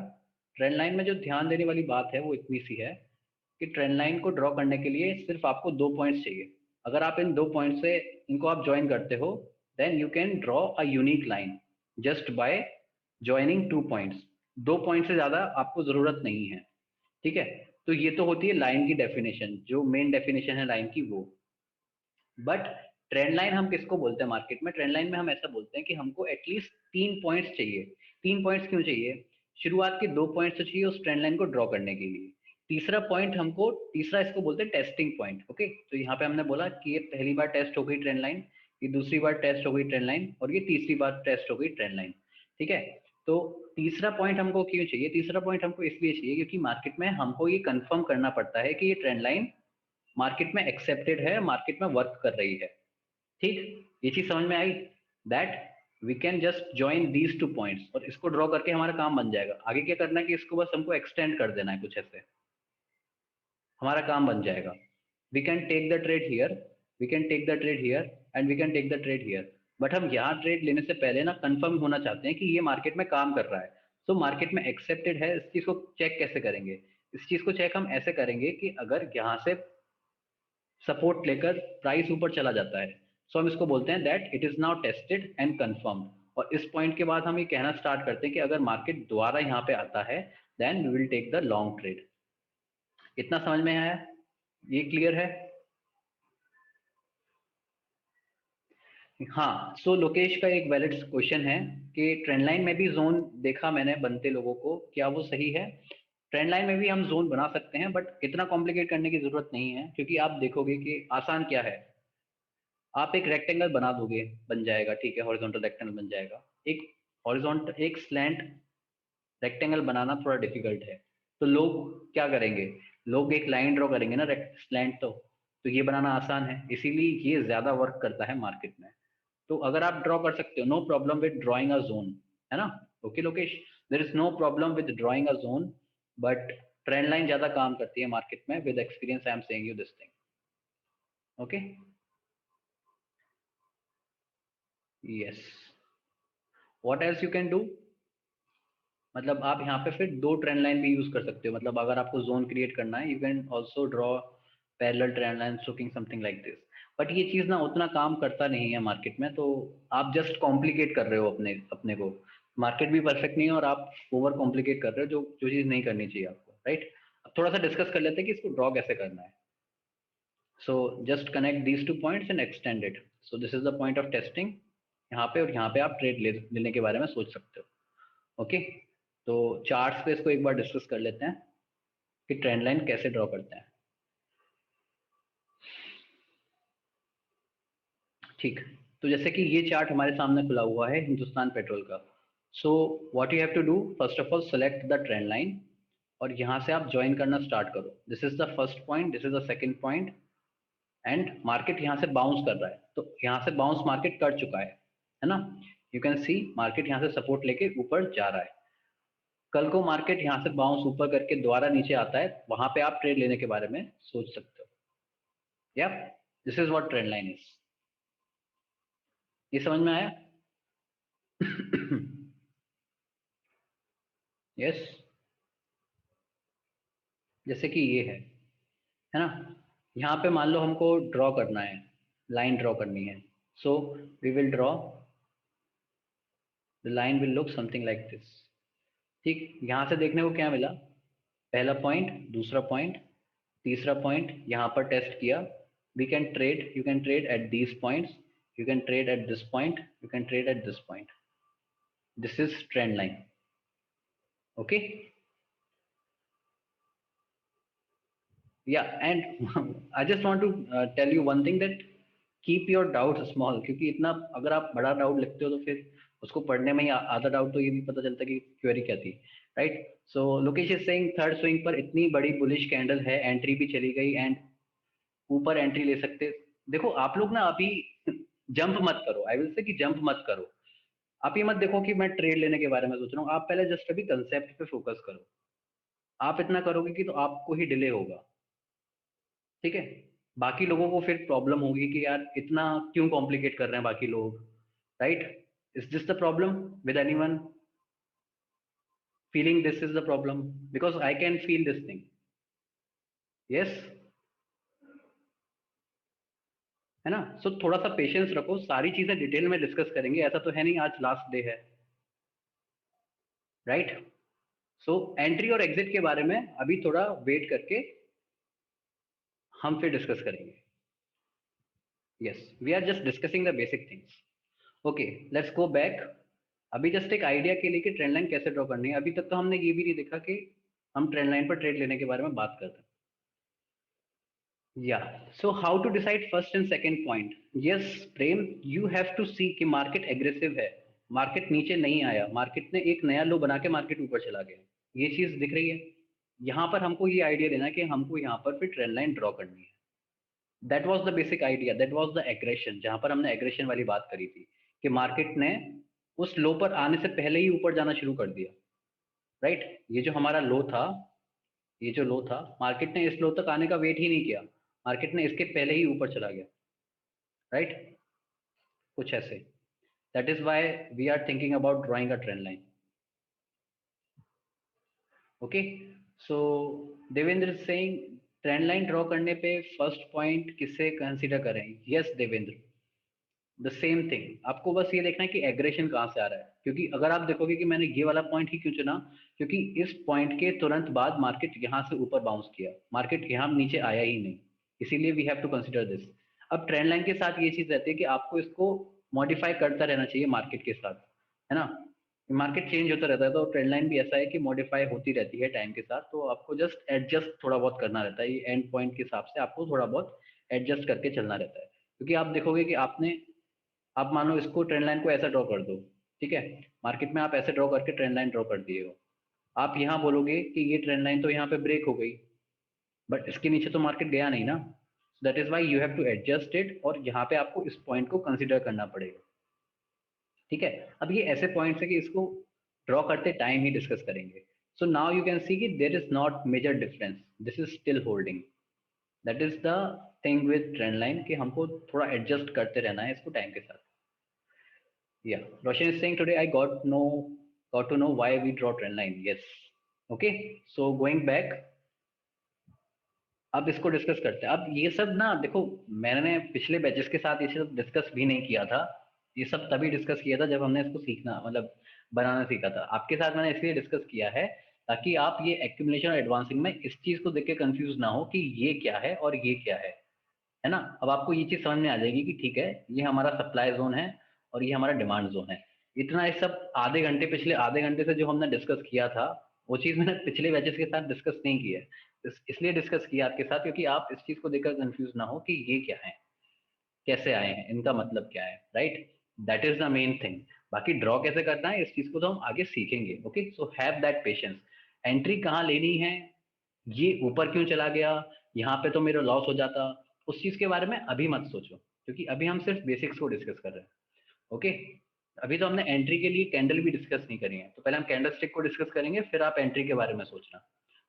Speaker 1: ट्रेंड लाइन में जो ध्यान देने वाली बात है वो इतनी सी है कि ट्रेंड लाइन को ड्रॉ करने के लिए सिर्फ आपको 2 पॉइंट्स चाहिए। अगर आप इन 2 पॉइंट से इनको आप ज्वाइन करते हो then you can draw a unique line just by joining 2 points. 2 point से ज्यादा आपको जरूरत नहीं है। ठीक है, तो ये तो होती है लाइन की डेफिनेशन, जो मेन डेफिनेशन है लाइन की वो। बट ट्रेंड लाइन हम किसको बोलते हैं मार्केट में, ट्रेंड लाइन में हम ऐसा बोलते हैं कि हमको एटलीस्ट 3 पॉइंट्स चाहिए। 3 पॉइंट्स क्यों चाहिए, शुरुआत के 2 पॉइंट्स तो चाहिए उस ट्रेंड लाइन को ड्रॉ करने के लिए। तीसरा पॉइंट हमको, तीसरा इसको बोलते हैं टेस्टिंग पॉइंट। ओके, तो यहाँ पे हमने बोला कि ये पहली बार टेस्ट हो गई ट्रेंड लाइन, ये दूसरी बार टेस्ट हो गई ट्रेंड लाइन, और ये तीसरी बार टेस्ट हो गई ट्रेंड लाइन। ठीक है, तो तीसरा पॉइंट हमको क्यों चाहिए, तीसरा पॉइंट हमको इसलिए चाहिए क्योंकि मार्केट में हमको ये कंफर्म करना पड़ता है कि ये ट्रेंड लाइन मार्केट में एक्सेप्टेड है, मार्केट में वर्क कर रही है। ठीक, ये चीज समझ में आई, that we can just join these 2 points और इसको ड्रॉ करके हमारा काम बन जाएगा। आगे क्या करना है कि इसको बस हमको एक्सटेंड कर देना है कुछ ऐसे, हमारा काम बन जाएगा। We can take the trade here, we can take the trade here and we can take the trade here. But हम यहाँ ट्रेड लेने से पहले ना कंफर्म होना चाहते हैं कि ये मार्केट में काम कर रहा है, सो मार्केट में एक्सेप्टेड है। इस चीज को चेक कैसे करेंगे, इस चीज को चेक हम ऐसे करेंगे कि अगर यहाँ से सपोर्ट लेकर प्राइस ऊपर चला जाता है, सो हम इसको बोलते हैं that it is now tested and confirmed. और इस पॉइंट के बाद हम ये कहना स्टार्ट करते हैं कि अगर मार्केट दोबारा यहाँ पे आता है then we will take the long trade. इतना समझ में आया, ये क्लियर है। हाँ, सो लोकेश का एक वैलिड क्वेश्चन है कि ट्रेंड लाइन में भी जोन देखा मैंने बनते लोगों को, क्या वो सही है। ट्रेंड लाइन में भी हम जोन बना सकते हैं बट इतना कॉम्प्लिकेट करने की जरूरत नहीं है, क्योंकि आप देखोगे कि आसान क्या है। आप एक रेक्टेंगल बना दोगे, बन जाएगा। ठीक है, हॉरिजॉन्टल रेक्टेंगल बन जाएगा। एक हॉरिजॉन्टल, एक स्लैंट रेक्टेंगल बनाना थोड़ा डिफिकल्ट है, तो लोग क्या करेंगे, लोग एक लाइन ड्रॉ करेंगे ना स्लैंट, तो ये बनाना आसान है, इसीलिए ये ज्यादा वर्क करता है मार्केट में। तो अगर आप ड्रॉ कर सकते हो, no problem with drawing a zone, है ना। Okay Lokesh, there is no problem with drawing a zone, but trend line ज्यादा काम करती है मार्केट में। With experience I am saying you this thing. Okay, yes, what else you can do, मतलब आप यहाँ पे फिर 2 ट्रेंड लाइन भी यूज कर सकते हो। मतलब अगर आपको जोन क्रिएट करना है, you can also draw parallel trend line looking something like this. But ये चीज ना उतना काम करता नहीं है मार्केट में, तो आप जस्ट कॉम्प्लिकेट कर रहे हो अपने अपने को। मार्केट भी परफेक्ट नहीं है और आप ओवर कॉम्प्लिकेट कर रहे हो, जो जो चीज नहीं करनी चाहिए आपको, राइट। अब थोड़ा सा डिस्कस कर लेते हैं कि इसको ड्रॉ कैसे करना है। So just connect these 2 points and extend it. So this is the point of testing यहाँ पे, और यहाँ पे आप ट्रेड लेने के बारे में सोच सकते हो। ओके, तो चार्ट्स पे इसको एक बार डिस्कस कर लेते हैं कि ट्रेंड लाइन कैसे ड्रॉ करते हैं। ठीक, तो जैसे कि ये चार्ट हमारे सामने खुला हुआ है हिंदुस्तान पेट्रोल का। So what you have to do, first of all select the trend line और यहाँ से आप ज्वाइन करना स्टार्ट करो। This is the first point, this is the second point, and market यहाँ से बाउंस कर रहा है, तो यहाँ से बाउंस मार्केट कर चुका है ना। यू कैन सी मार्केट यहाँ से सपोर्ट लेके ऊपर जा रहा है। कल को मार्केट यहाँ से बाउंस ऊपर करके दोबारा नीचे आता है, वहां पे आप ट्रेड लेने के बारे में सोच सकते हो। या this is what trend line is. ये समझ में आया। यस, जैसे कि ये है ना। यहाँ पे मान लो हमको ड्रॉ करना है, लाइन ड्रॉ करनी है। So we will draw, the line will look something like this. ठीक, यहाँ से देखने को क्या मिला, पहला पॉइंट, दूसरा पॉइंट, तीसरा पॉइंट यहाँ पर टेस्ट किया। We can trade, you can trade at these points, you can trade at this point, you can trade at this point. This is trend line. Okay, yeah, and I just want to tell you one thing, that keep your doubts small, क्योंकि इतना अगर आप बड़ा डाउट लिखते हो तो फिर उसको पढ़ने में ही आधा डाउट तो ये भी पता चलता है कि क्वेरी क्या थी। Right. So Lokesh is saying third swing पर इतनी बड़ी बुलिश कैंडल है, एंट्री भी चली गई एंड ऊपर एंट्री ले सकते। देखो आप लोग ना अभी जंप मत करो, आई विल से कि जंप मत करो। आप ये मत देखो कि मैं ट्रेड लेने के बारे में सोच रहा हूँ, आप पहले जस्ट अभी कंसेप्ट पे फोकस करो। आप इतना करोगे कि तो आपको ही डिले होगा, ठीक है। बाकी लोगों को फिर प्रॉब्लम होगी कि यार इतना क्यों कॉम्प्लिकेट कर रहे हैं बाकी लोग, right. Is this the problem with anyone feeling this is the problem? Because I can feel this thing. Yes, है ना। सो थोड़ा सा पेशेंस रखो, सारी चीजें डिटेल में डिस्कस करेंगे, ऐसा तो है नहीं आज लास्ट डे है, राइट। सो एंट्री और एग्जिट के बारे में अभी थोड़ा वेट करके हम फिर डिस्कस करेंगे। Yes, we are just discussing the basic things. Okay, let's go back. अभी जस्ट एक आइडिया के लिए कि ट्रेंड लाइन कैसे ड्रॉ करनी है, अभी तक तो हमने ये भी नहीं देखा कि हम ट्रेंड लाइन पर ट्रेड लेने के बारे में बात करते हैं। Yeah so how to decide first and second point? Yes Prem, you have to see कि मार्केट एग्रेसिव है, मार्केट नीचे नहीं आया, मार्केट ने एक नया लो बना के मार्केट ऊपर चला गया, ये चीज दिख रही है। यहाँ पर हमको ये आइडिया लेना है कि हमको यहाँ पर फिर ट्रेंड लाइन ड्रॉ करनी है। That was the basic idea, that was the aggression, जहां पर हमने एग्रेशन वाली बात करी थी कि मार्केट ने उस लो पर आने से पहले ही ऊपर जाना शुरू कर दिया, राइट। ये जो हमारा लो था, ये जो लो था, मार्केट ने इस लो तक आने का वेट ही नहीं किया, मार्केट ने इसके पहले ही ऊपर चला गया, राइट। कुछ ऐसे, that is why we are thinking about drawing a trend line. Okay, so Devendra saying trend line draw करने पे फर्स्ट पॉइंट किसे कंसीडर करें? Yes Devendra, the same thing, आपको बस ये देखना है कि एग्रेशन कहाँ से आ रहा है, क्योंकि अगर आप देखोगे कि मैंने ये वाला पॉइंट ही क्यों चुना, क्योंकि इस पॉइंट के तुरंत बाद मार्केट यहाँ से ऊपर बाउंस किया, मार्केट यहाँ नीचे आया ही नहीं, इसीलिए we have to consider this. अब ट्रेंड लाइन के साथ ये चीज रहती है कि आपको इसको मॉडिफाई करता रहना चाहिए मार्केट के साथ, है ना। मार्केट चेंज होता रहता है, तो ट्रेंड लाइन भी ऐसा है कि मॉडिफाई होती रहती है टाइम के साथ, तो आपको जस्ट एडजस्ट थोड़ा बहुत करना रहता है, ये एंड पॉइंट के हिसाब से आपको थोड़ा बहुत एडजस्ट करके चलना रहता है। क्योंकि आप देखोगे कि आपने, आप मान लो इसको ट्रेंड लाइन को ऐसा ड्रॉ कर दो, ठीक है, मार्केट में आप ऐसे ड्रॉ करके ट्रेंड लाइन ड्रॉ कर दिए हो, आप यहाँ बोलोगे कि ये ट्रेंड लाइन तो यहाँ पे ब्रेक हो गई, बट इसके नीचे तो मार्केट गया नहीं ना, that is why you have to adjust it, और यहाँ पे आपको इस पॉइंट को कंसिडर करना पड़ेगा, ठीक है। अब ये ऐसे पॉइंट्स है कि इसको ड्रॉ करते टाइम ही डिस्कस करेंगे। So now you can see कि there is not major difference, this is still holding, that is the thing with trend line कि हमको थोड़ा एडजस्ट करते रहना है इसको टाइम के साथ। Yeah, Roshan is saying today I got to know why we draw trend line. Yes. Okay. So going back, अब इसको डिस्कस करते हैं। अब ये सब ना देखो, मैंने पिछले बैचेस के साथ ये सब डिस्कस भी नहीं किया था, ये सब तभी डिस्कस किया था जब हमने इसको सीखना मतलब बनाना सीखा था। आपके साथ मैंने इसलिए डिस्कस किया है ताकि आप ये एक्यूमुलेशन और एडवांसिंग में इस चीज को देख के कंफ्यूज ना हो कि ये क्या है और ये क्या है ना। अब आपको ये चीज समझ में आ जाएगी कि ठीक है, ये हमारा सप्लाई जोन है और ये हमारा डिमांड जोन है। इतना इस सब आधे घंटे, पिछले आधे घंटे से जो हमने डिस्कस किया था, वो चीज मैंने पिछले बैचेस के साथ डिस्कस नहीं किया है, इसलिए डिस्कस किया आपके साथ क्योंकि आप इस चीज को देखकर कंफ्यूज ना हो कि ये क्या है, कैसे आए हैं, इनका मतलब क्या है, right. That is the main thing. बाकी ड्रॉ कैसे करना है इस चीज को तो हम आगे सीखेंगे। Okay, so have that patience. Entry कहाँ लेनी है, ये ऊपर क्यों चला गया, यहाँ पे तो मेरा लॉस हो जाता, उस चीज के बारे में अभी मत सोचो, क्योंकि अभी हम सिर्फ बेसिक्स को डिस्कस कर रहे हैं। ओके, अभी तो हमने एंट्री के लिए कैंडल भी डिस्कस नहीं करी है, तो पहले हम कैंडल स्टिक को डिस्कस करेंगे, फिर आप एंट्री के बारे में सोचना।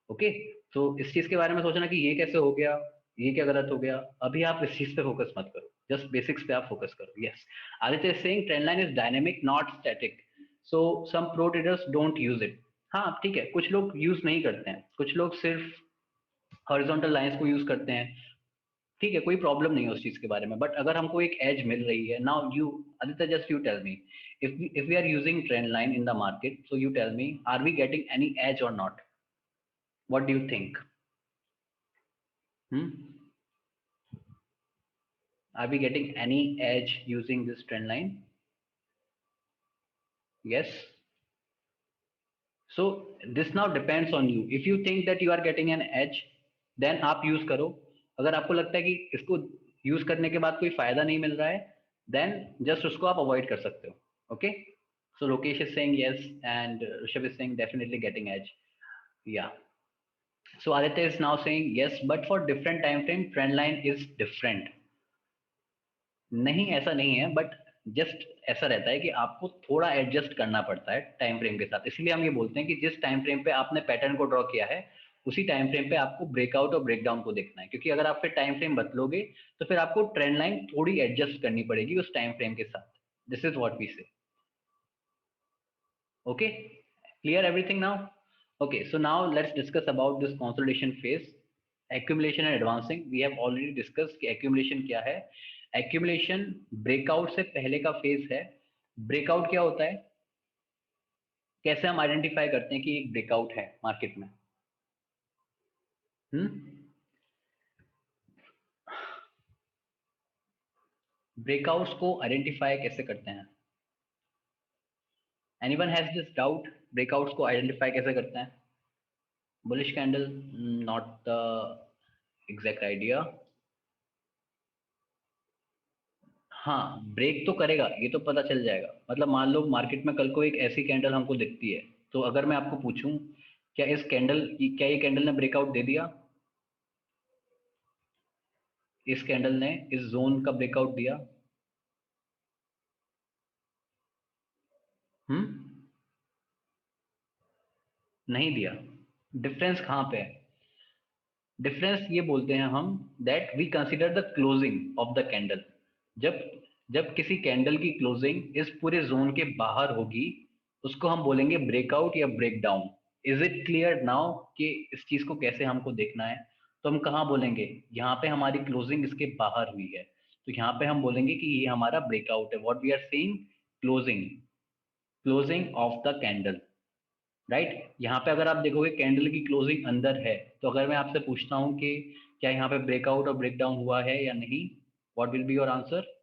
Speaker 1: ओके, तो इस चीज के बारे में सोचना कि ये कैसे हो गया, ये क्या गलत हो गया, अभी आप इस चीज पे फोकस मत करो, जस्ट बेसिक्स पे आप फोकस करो। Yes, Aditya saying trend line is dynamic not static, so some pro traders don't use it. हाँ ठीक है, कुछ लोग यूज नहीं करते हैं, कुछ लोग सिर्फ हॉरिजॉन्टल लाइंस को यूज करते हैं, ठीक है, कोई प्रॉब्लम नहीं है उस चीज के बारे में। बट अगर हमको एक एज मिल रही है now, you Aditya just you tell me, if we are using trend line in the market, so you tell me, are we getting any edge or not? What do you think? hmm? Are we getting any edge using this trend line? Yes. So this now depends on you. If you think that you are getting an edge, then आप यूज करो। अगर आपको लगता है कि इसको यूज करने के बाद कोई फायदा नहीं मिल रहा है, देन जस्ट उसको आप अवॉइड कर सकते हो। Okay, So Lokesh is saying yes, and Rishabh is saying definitely getting edge. Yeah. So Aditya is now saying yes, but for different time frame, trend line is different. नहीं, ऐसा नहीं है, बट जस्ट ऐसा रहता है कि आपको थोड़ा एडजस्ट करना पड़ता है टाइम फ्रेम के साथ। इसलिए हम ये बोलते हैं कि जिस टाइम फ्रेम पे आपने पैटर्न को ड्रॉ किया है, उसी टाइम फ्रेम पे आपको ब्रेकआउट और ब्रेकडाउन को देखना है, क्योंकि अगर आप फिर टाइम फ्रेम बदलोगे तो फिर आपको ट्रेंड लाइन थोड़ी एडजस्ट करनी पड़ेगी उस टाइम फ्रेम के साथ। दिस इज व्हाट वी से। Okay, clear everything now? Okay, so now let's discuss about this consolidation phase, accumulation and advancing. We have already discussed कि accumulation क्या है। accumulation breakout से पहले का phase है। breakout क्या होता है, कैसे हम आइडेंटिफाई करते हैं कि एक ब्रेकआउट है मार्केट में? ब्रेकआउट्स को आइडेंटिफाई कैसे करते हैं? Anyone has this doubt, breakouts को आइडेंटिफाई कैसे करते हैं? Bullish candle, not the exact idea. हाँ, ब्रेक तो करेगा, ये तो पता चल जाएगा। मतलब मान लो मार्केट में कल को एक ऐसी कैंडल हमको दिखती है, तो अगर मैं आपको पूछूं क्या ये कैंडल ने ब्रेकआउट दे दिया? इस कैंडल ने इस जोन का ब्रेकआउट दिया? नहीं दिया। डिफरेंस कहाँ पे है? डिफरेंस ये बोलते हैं हम that we consider the closing of the candle. जब जब किसी कैंडल की क्लोजिंग इस पूरे जोन के बाहर होगी, उसको हम बोलेंगे ब्रेकआउट या breakdown. Is it clear now कि इस चीज को कैसे हमको देखना है? तो हम कहाँ बोलेंगे, यहाँ पे हमारी क्लोजिंग इसके बाहर हुई है, तो यहाँ पे हम बोलेंगे कि ये हमारा ब्रेकआउट है। What we are saying, closing, closing of the candle, right. यहाँ पे अगर आप देखोगे कैंडल की क्लोजिंग अंदर है, तो अगर मैं आपसे पूछता हूँ कि क्या यहाँ पे ब्रेकआउट और ब्रेकडाउन हुआ है या नहीं, what will be your answer?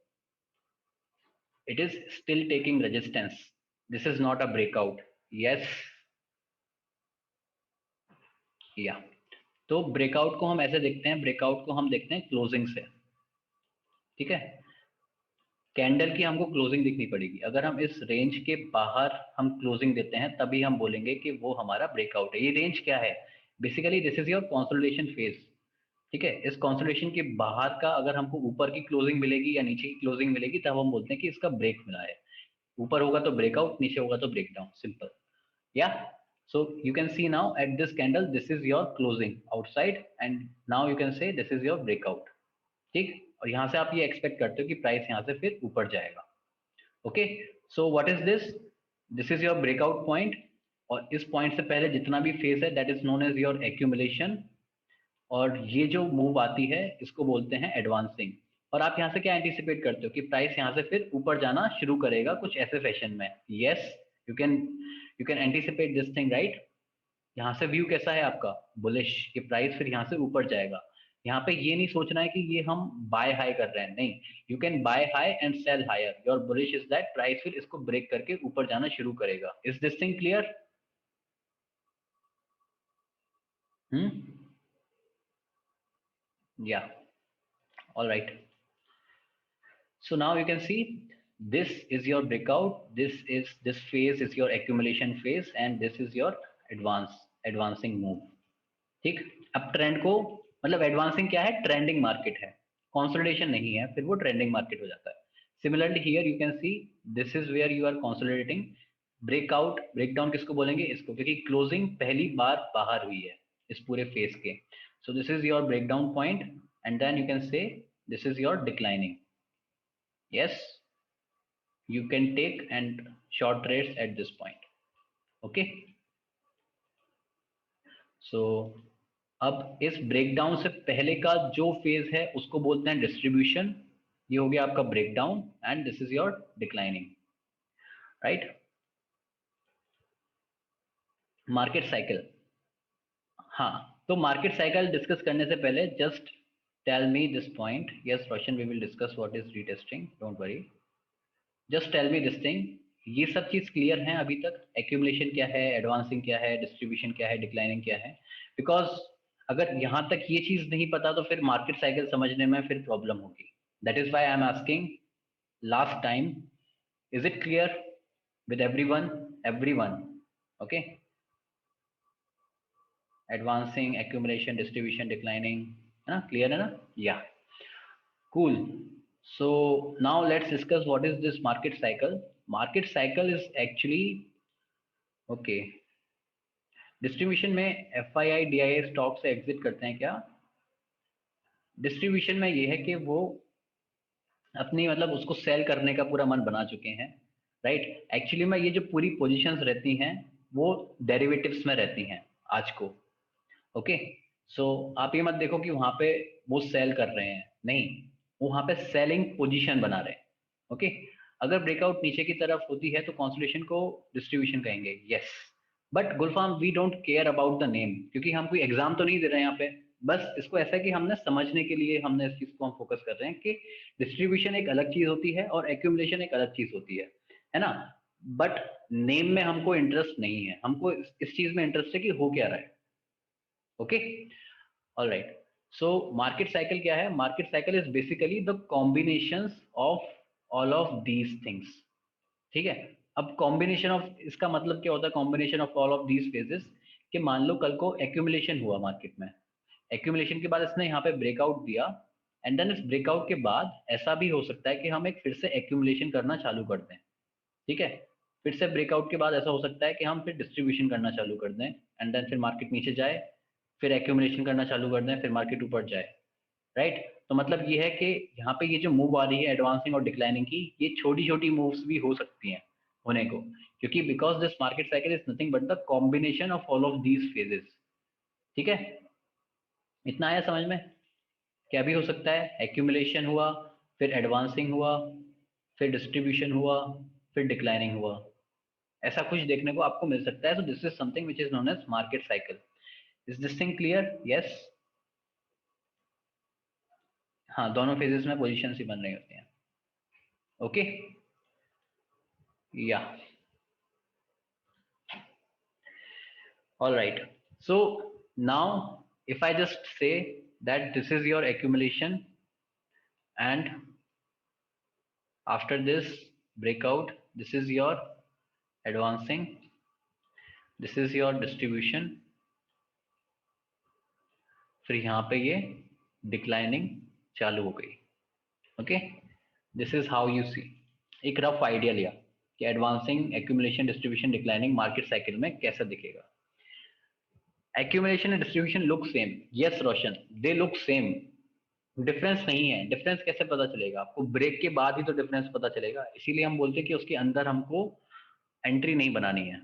Speaker 1: It is still taking resistance, this is not a breakout. Yes, या। तो ब्रेकआउट को हम ऐसे देखते हैं, ब्रेकआउट को हम देखते हैं क्लोजिंग से, ठीक है। कैंडल की हमको क्लोजिंग दिखनी पड़ेगी। अगर हम इस रेंज के बाहर हम क्लोजिंग देते हैं, तभी हम बोलेंगे कि वो हमारा ब्रेकआउट है। ये रेंज क्या है? Basically this is your consolidation phase, ठीक है। इस कंसोलिडेशन के बाहर का अगर हमको ऊपर की क्लोजिंग मिलेगी या नीचे की क्लोजिंग मिलेगी, तब हम बोलते हैं कि इसका ब्रेक मिला है। ऊपर होगा तो ब्रेकआउट, नीचे होगा तो ब्रेकडाउन, सिंपल। या, so you can see now at this candle this is your closing outside and now you can say this is your breakout, ठीक। और यहाँ से आप ये एक्सपेक्ट करते हो कि प्राइस यहाँ से फिर ऊपर जाएगा। Okay, so what is this? This is your breakout point, और इस पॉइंट से पहले जितना भी फेस है that is known as your accumulation, और ये जो मूव आती है इसको बोलते हैं एडवांसिंग। और आप यहाँ से क्या एंटिसिपेट करते हो कि प्राइस यहाँ से फिर ऊपर जाना शुरू करेगा कुछ ऐसे फैशन में? Yes, you can anticipate this thing, right. यहाँ से व्यू कैसा है आपका? बुलिश, कि प्राइस फिर यहाँ से ऊपर जाएगा। यहाँ पे ये नहीं सोचना है कि ये हम बाय हाई कर रहे हैं, नहीं। You can buy high and sell higher, your bullish is that price फिर इसको ब्रेक करके ऊपर जाना शुरू करेगा। Is this thing clear? Yeah, all right. So now you can see this is your breakout, this phase is your accumulation phase, and this is your advancing move, ठीक। अब ट्रेंड को, मतलब एडवांसिंग क्या है? ट्रेंडिंग मार्केट है, कंसोलिडेशन नहीं है, फिर वो ट्रेंडिंग मार्केट हो जाता है। Similarly here you can see this is where you are consolidating. Breakout breakdown किसको बोलेंगे? इसको, क्योंकि क्लोजिंग पहली बार बाहर हुई है इस पूरे फेज के। So this is your breakdown point and then you can say this is your declining. Yes, you can take and short trades at this point. Okay, so अब इस ब्रेकडाउन से पहले का जो फेज है उसको बोलते हैं डिस्ट्रीब्यूशन। ये हो गया आपका breakdown and this is your declining, right. Market cycle, हाँ। तो मार्केट साइकिल डिस्कस करने से पहले just tell me this point. Yes Roshan, we will discuss what is retesting, don't worry, just tell me this thing. ये सब चीज क्लियर है अभी तक? एक्यूमुलेशन क्या है, एडवांसिंग क्या है, डिस्ट्रीब्यूशन क्या है, डिक्लाइनिंग क्या है? बिकॉज अगर यहाँ तक ये चीज नहीं पता तो फिर मार्केट साइकिल समझने में फिर प्रॉब्लम होगी। That is why I am asking last time, is it clear? with everyone. Okay, advancing, accumulation, distribution, declining, है ना, clear है ना? Yeah, cool. So now let's discuss what is this market cycle. Market cycle is actually, okay, distribution में FII DIA स्टॉक से एग्जिट करते हैं क्या? डिस्ट्रीब्यूशन में ये है कि वो अपनी मतलब उसको सेल करने का पूरा मन बना चुके हैं, राइट? एक्चुअली में ये जो पूरी पोजीशंस रहती हैं वो डेरिवेटिव्स में रहती हैं आज को। ओके, सो आप ये मत देखो कि वहां पे वो सेल कर रहे हैं, नहीं, वो वहां पे सेलिंग पोजीशन बना रहे हैं। ओके, अगर ब्रेकआउट नीचे की तरफ होती है तो कॉन्सोलिडेशन को डिस्ट्रीब्यूशन कहेंगे, yes. But Gulfam we don't care about the name, क्योंकि हम कोई एग्जाम तो नहीं दे रहे हैं यहाँ पे, बस इसको ऐसा है कि हमने समझने के लिए हमने इस चीज को हम फोकस कर रहे हैं कि डिस्ट्रीब्यूशन एक अलग चीज होती है और एक्यूमुलेशन एक अलग चीज होती है ना? बट नेम में हमको इंटरेस्ट नहीं है, हमको इस चीज में इंटरेस्ट है कि हो क्या रहा है। Okay, alright. So market cycle क्या है? Market cycle is basically the combinations of all of these things. ठीक है, अब कॉम्बिनेशन ऑफ, इसका मतलब क्या होता है combination of all of these phases? कि मान लो कल को एक्यूमुलेशन हुआ मार्केट में, एक्यूमुलेशन के बाद इसने यहाँ पे ब्रेकआउट दिया, एंड देन इस ब्रेकआउट के बाद ऐसा भी हो सकता है कि हम एक फिर से एक्यूमुलेशन करना चालू कर दें। ठीक है, फिर से ब्रेकआउट के बाद ऐसा हो सकता है कि हम फिर डिस्ट्रीब्यूशन करना चालू कर दें, एंड देन फिर मार्केट नीचे जाए, फिर एक्यूमुलेशन करना चालू कर दें, फिर मार्केट ऊपर जाए, राइट? तो मतलब ये है कि यहाँ पे ये जो मूव आ रही है एडवांसिंग और डिक्लाइनिंग की, ये छोटी छोटी मूव्स भी हो सकती हैं होने को, क्योंकि because this market cycle is nothing but the combination of all of these phases. ठीक है, इतना आया समझ में? क्या भी हो सकता है, एक्यूमुलेशन हुआ, फिर एडवांसिंग हुआ, फिर डिस्ट्रीब्यूशन हुआ, फिर डिक्लाइनिंग हुआ, ऐसा कुछ देखने को आपको मिल सकता है। So this is something which is known as market cycle. Is this thing clear? Yes. हाँ, दोनों फेजेस में पोजीशंस ही बन रही होती हैं। ओके, या all right. So now if I just say that this is your accumulation, and after this breakout this is your advancing, this is your distribution, फिर यहाँ पे ये डिक्लाइनिंग चालू हो गई। Okay, this is how you see, एक रफ आइडिया लिया कि advancing, accumulation, distribution, declining market cycle में कैसा दिखेगा। Accumulation and distribution look same, yes Roshan, they look same. Difference नहीं है, डिफरेंस कैसे पता चलेगा आपको? ब्रेक के बाद ही तो डिफरेंस पता चलेगा, इसीलिए हम बोलते हैं कि उसके अंदर हमको एंट्री नहीं बनानी है,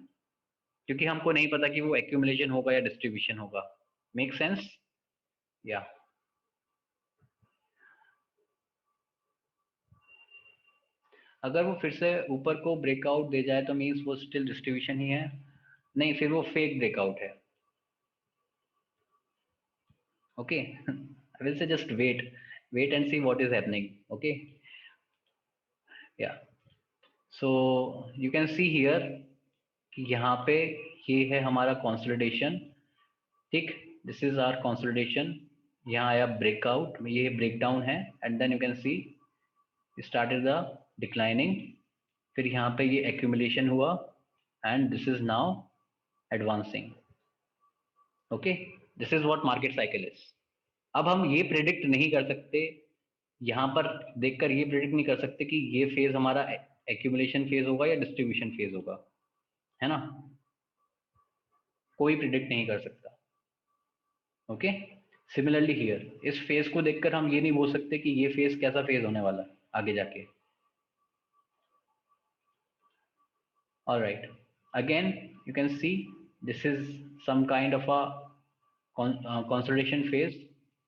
Speaker 1: क्योंकि हमको नहीं पता कि वो एक्यूमुलेशन होगा या डिस्ट्रीब्यूशन होगा। Make sense? या अगर वो फिर से ऊपर को ब्रेकआउट दे जाए तो मीन्स वो स्टिल डिस्ट्रीब्यूशन ही है, नहीं फिर वो फेक ब्रेकआउट है। Okay, I will say just wait and see what is happening. Okay, yeah so you can see here कि यहाँ पे ये है हमारा कंसोलिडेशन। ठीक, दिस इज आवर कंसोलिडेशन। यहाँ आया ब्रेकआउट, ये ब्रेकडाउन है, and then you can see started the declining, फिर यहाँ पे ये एक्यूमुलेशन हुआ, and this is now advancing. Okay, this is what market cycle is. अब हम ये प्रिडिक्ट नहीं कर सकते, यहाँ पर देखकर ये प्रिडिक्ट नहीं कर सकते कि ये फेज हमारा एक्यूमुलेशन फेज होगा या डिस्ट्रीब्यूशन फेज होगा, है ना? कोई प्रिडिक्ट नहीं कर सकता। ओके, सिमिलरली हियर इस फेज को देखकर हम ये नहीं बोल सकते कि ये फेज कैसा फेज होने वाला है आगे जाके। Alright, again you can see this is some kind of a consolidation phase,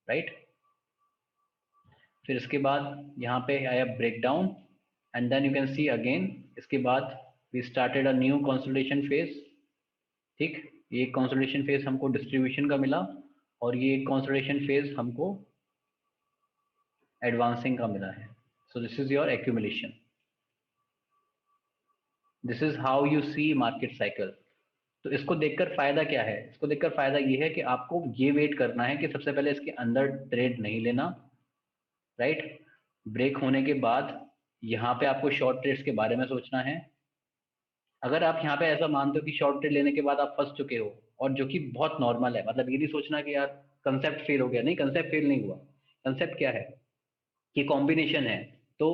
Speaker 1: right? फिर इसके बाद यहाँ पे आया breakdown, and then you can see again इसके बाद we started a new consolidation phase. ठीक, ये कंसोलिडेशन फेज हमको डिस्ट्रीब्यूशन का मिला, और ये कंसोलिडेशन फेज हमको एडवांसिंग का मिला है। So this is your accumulation. This is how you see market cycle. तो इसको देखकर फायदा क्या है? इसको देखकर फायदा ये है कि आपको ये वेट करना है कि सबसे पहले इसके अंदर ट्रेड नहीं लेना, राइट? ब्रेक होने के बाद यहाँ पे आपको शॉर्ट ट्रेड्स के बारे में सोचना है, अगर आप यहाँ पे ऐसा मानते हो कि शॉर्ट ट्रेड लेने के बाद आप फंस चुके हो, और जो कि बहुत नॉर्मल है, मतलब ये नहीं सोचना कि यार कंसेप्ट फेल हो गया, नहीं, कंसेप्ट फेल नहीं हुआ। कंसेप्ट क्या है कि कॉम्बिनेशन है। तो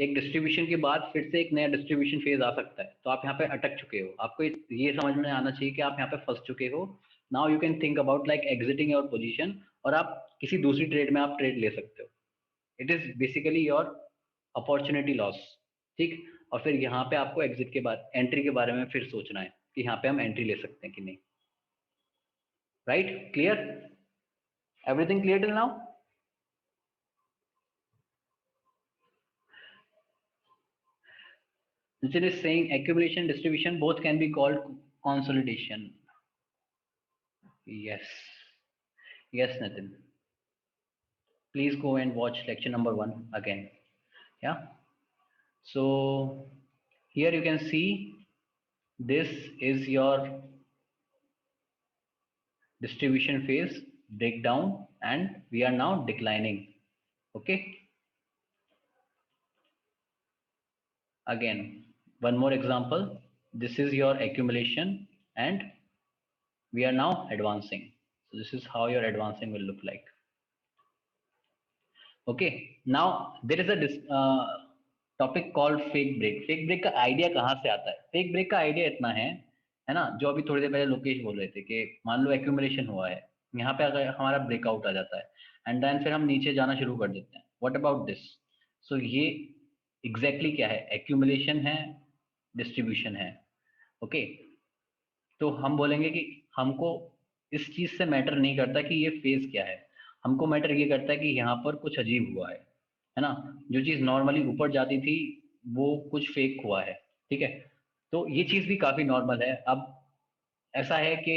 Speaker 1: एक डिस्ट्रीब्यूशन के बाद फिर से एक नया डिस्ट्रीब्यूशन फेज आ सकता है, तो आप यहाँ पे अटक चुके हो, आपको ये समझ में आना चाहिए कि आप यहाँ पे फंस चुके हो। Now you can think about like exiting your position, और आप किसी दूसरी ट्रेड में आप ट्रेड ले सकते हो। It is basically your opportunity loss. ठीक। और फिर यहाँ पे आपको एग्जिट के बाद एंट्री के बारे में फिर सोचना है कि यहाँ पे हम एंट्री ले सकते हैं कि नहीं। Right, clear, everything clear till now? Nitin is saying accumulation distribution both can be called consolidation. Yes, yes, Nitin. Please go and watch lecture number 1 again. Yeah. So here you can see this is your distribution phase breakdown, and we are now declining. Okay. Again, one more example. This is your accumulation, and we are now advancing. So this is how your advancing will look like. Okay, now there is a topic called fake break. Fake break का आइडिया कहाँ से आता है? फेक ब्रेक का आइडिया इतना है ना, जो अभी थोड़ी देर पहले लोकेश बोल रहे थे कि मान लो एक्यूमुलेशन हुआ है, यहाँ पे अगर हमारा ब्रेकआउट आ जाता है एंड देन फिर हम नीचे जाना शुरू कर देते हैं, व्हाट अबाउट दिस? सो ये एग्जैक्टली क्या है? एक्यूमुलेशन है, डिस्ट्रीब्यूशन है। ओके, तो हम बोलेंगे कि हमको इस चीज से मैटर नहीं करता कि ये फेज क्या है, हमको मैटर ये करता है कि यहाँ पर कुछ अजीब हुआ है ना। जो चीज नॉर्मली ऊपर जाती थी वो कुछ फेक हुआ है। ठीक है, तो ये चीज भी काफी नॉर्मल है। अब ऐसा है कि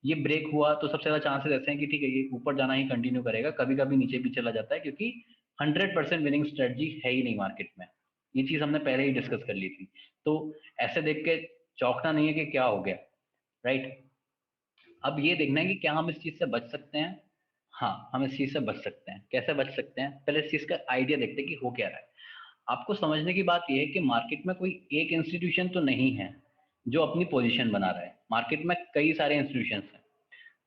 Speaker 1: ये ब्रेक हुआ तो सबसे ज्यादा चांसेस ऐसे हैं कि ठीक है ये ऊपर जाना ही कंटिन्यू करेगा, कभी कभी नीचे भी चला जाता है, क्योंकि 100% विनिंग स्ट्रेटजी है ही नहीं मार्केट में। ये चीज हमने पहले ही डिस्कस कर ली थी। तो ऐसे देख के चौंकना नहीं है कि क्या हो गया। राइट, अब ये देखना है कि क्या हम इस चीज से बच सकते हैं। हाँ, हम इस चीज से बच सकते हैं। कैसे बच सकते हैं? पहले इस चीज का आइडिया देखते हैं कि हो क्या रहा है। आपको समझने की बात यह है कि मार्केट में कोई एक इंस्टीट्यूशन तो नहीं है जो अपनी पोजीशन बना रहा है। मार्केट में कई सारे इंस्टीट्यूशन हैं।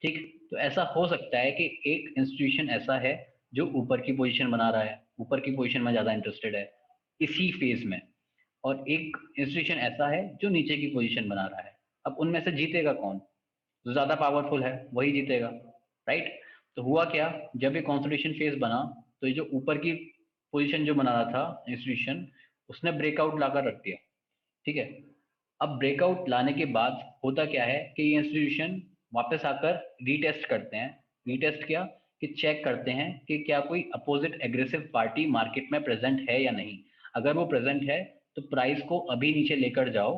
Speaker 1: ठीक, तो ऐसा हो सकता है कि एक इंस्टीट्यूशन ऐसा है जो ऊपर की पोजीशन बना रहा है, ऊपर की पोजीशन में ज्यादा इंटरेस्टेड है इसी फेज में, और एक इंस्टीट्यूशन ऐसा है जो नीचे की पोजीशन बना रहा है। अब उनमें से जीतेगा कौन? जो ज्यादा पावरफुल है वही जीतेगा। राइट, तो हुआ क्या, जब ये कंसोलिडेशन फेज बना तो ये जो ऊपर की पोजीशन जो बना रहा था इंस्टीट्यूशन, उसने ब्रेकआउट लाकर रख दिया। ठीक है, अब ब्रेकआउट लाने के बाद होता क्या है कि ये इंस्टीट्यूशन वापस आकर रीटेस्ट करते हैं। रीटेस्ट क्या? कि चेक करते हैं कि क्या कोई अपोजिट एग्रेसिव पार्टी मार्केट में प्रेजेंट है या नहीं। अगर वो प्रेजेंट है तो प्राइस को अभी नीचे लेकर जाओ,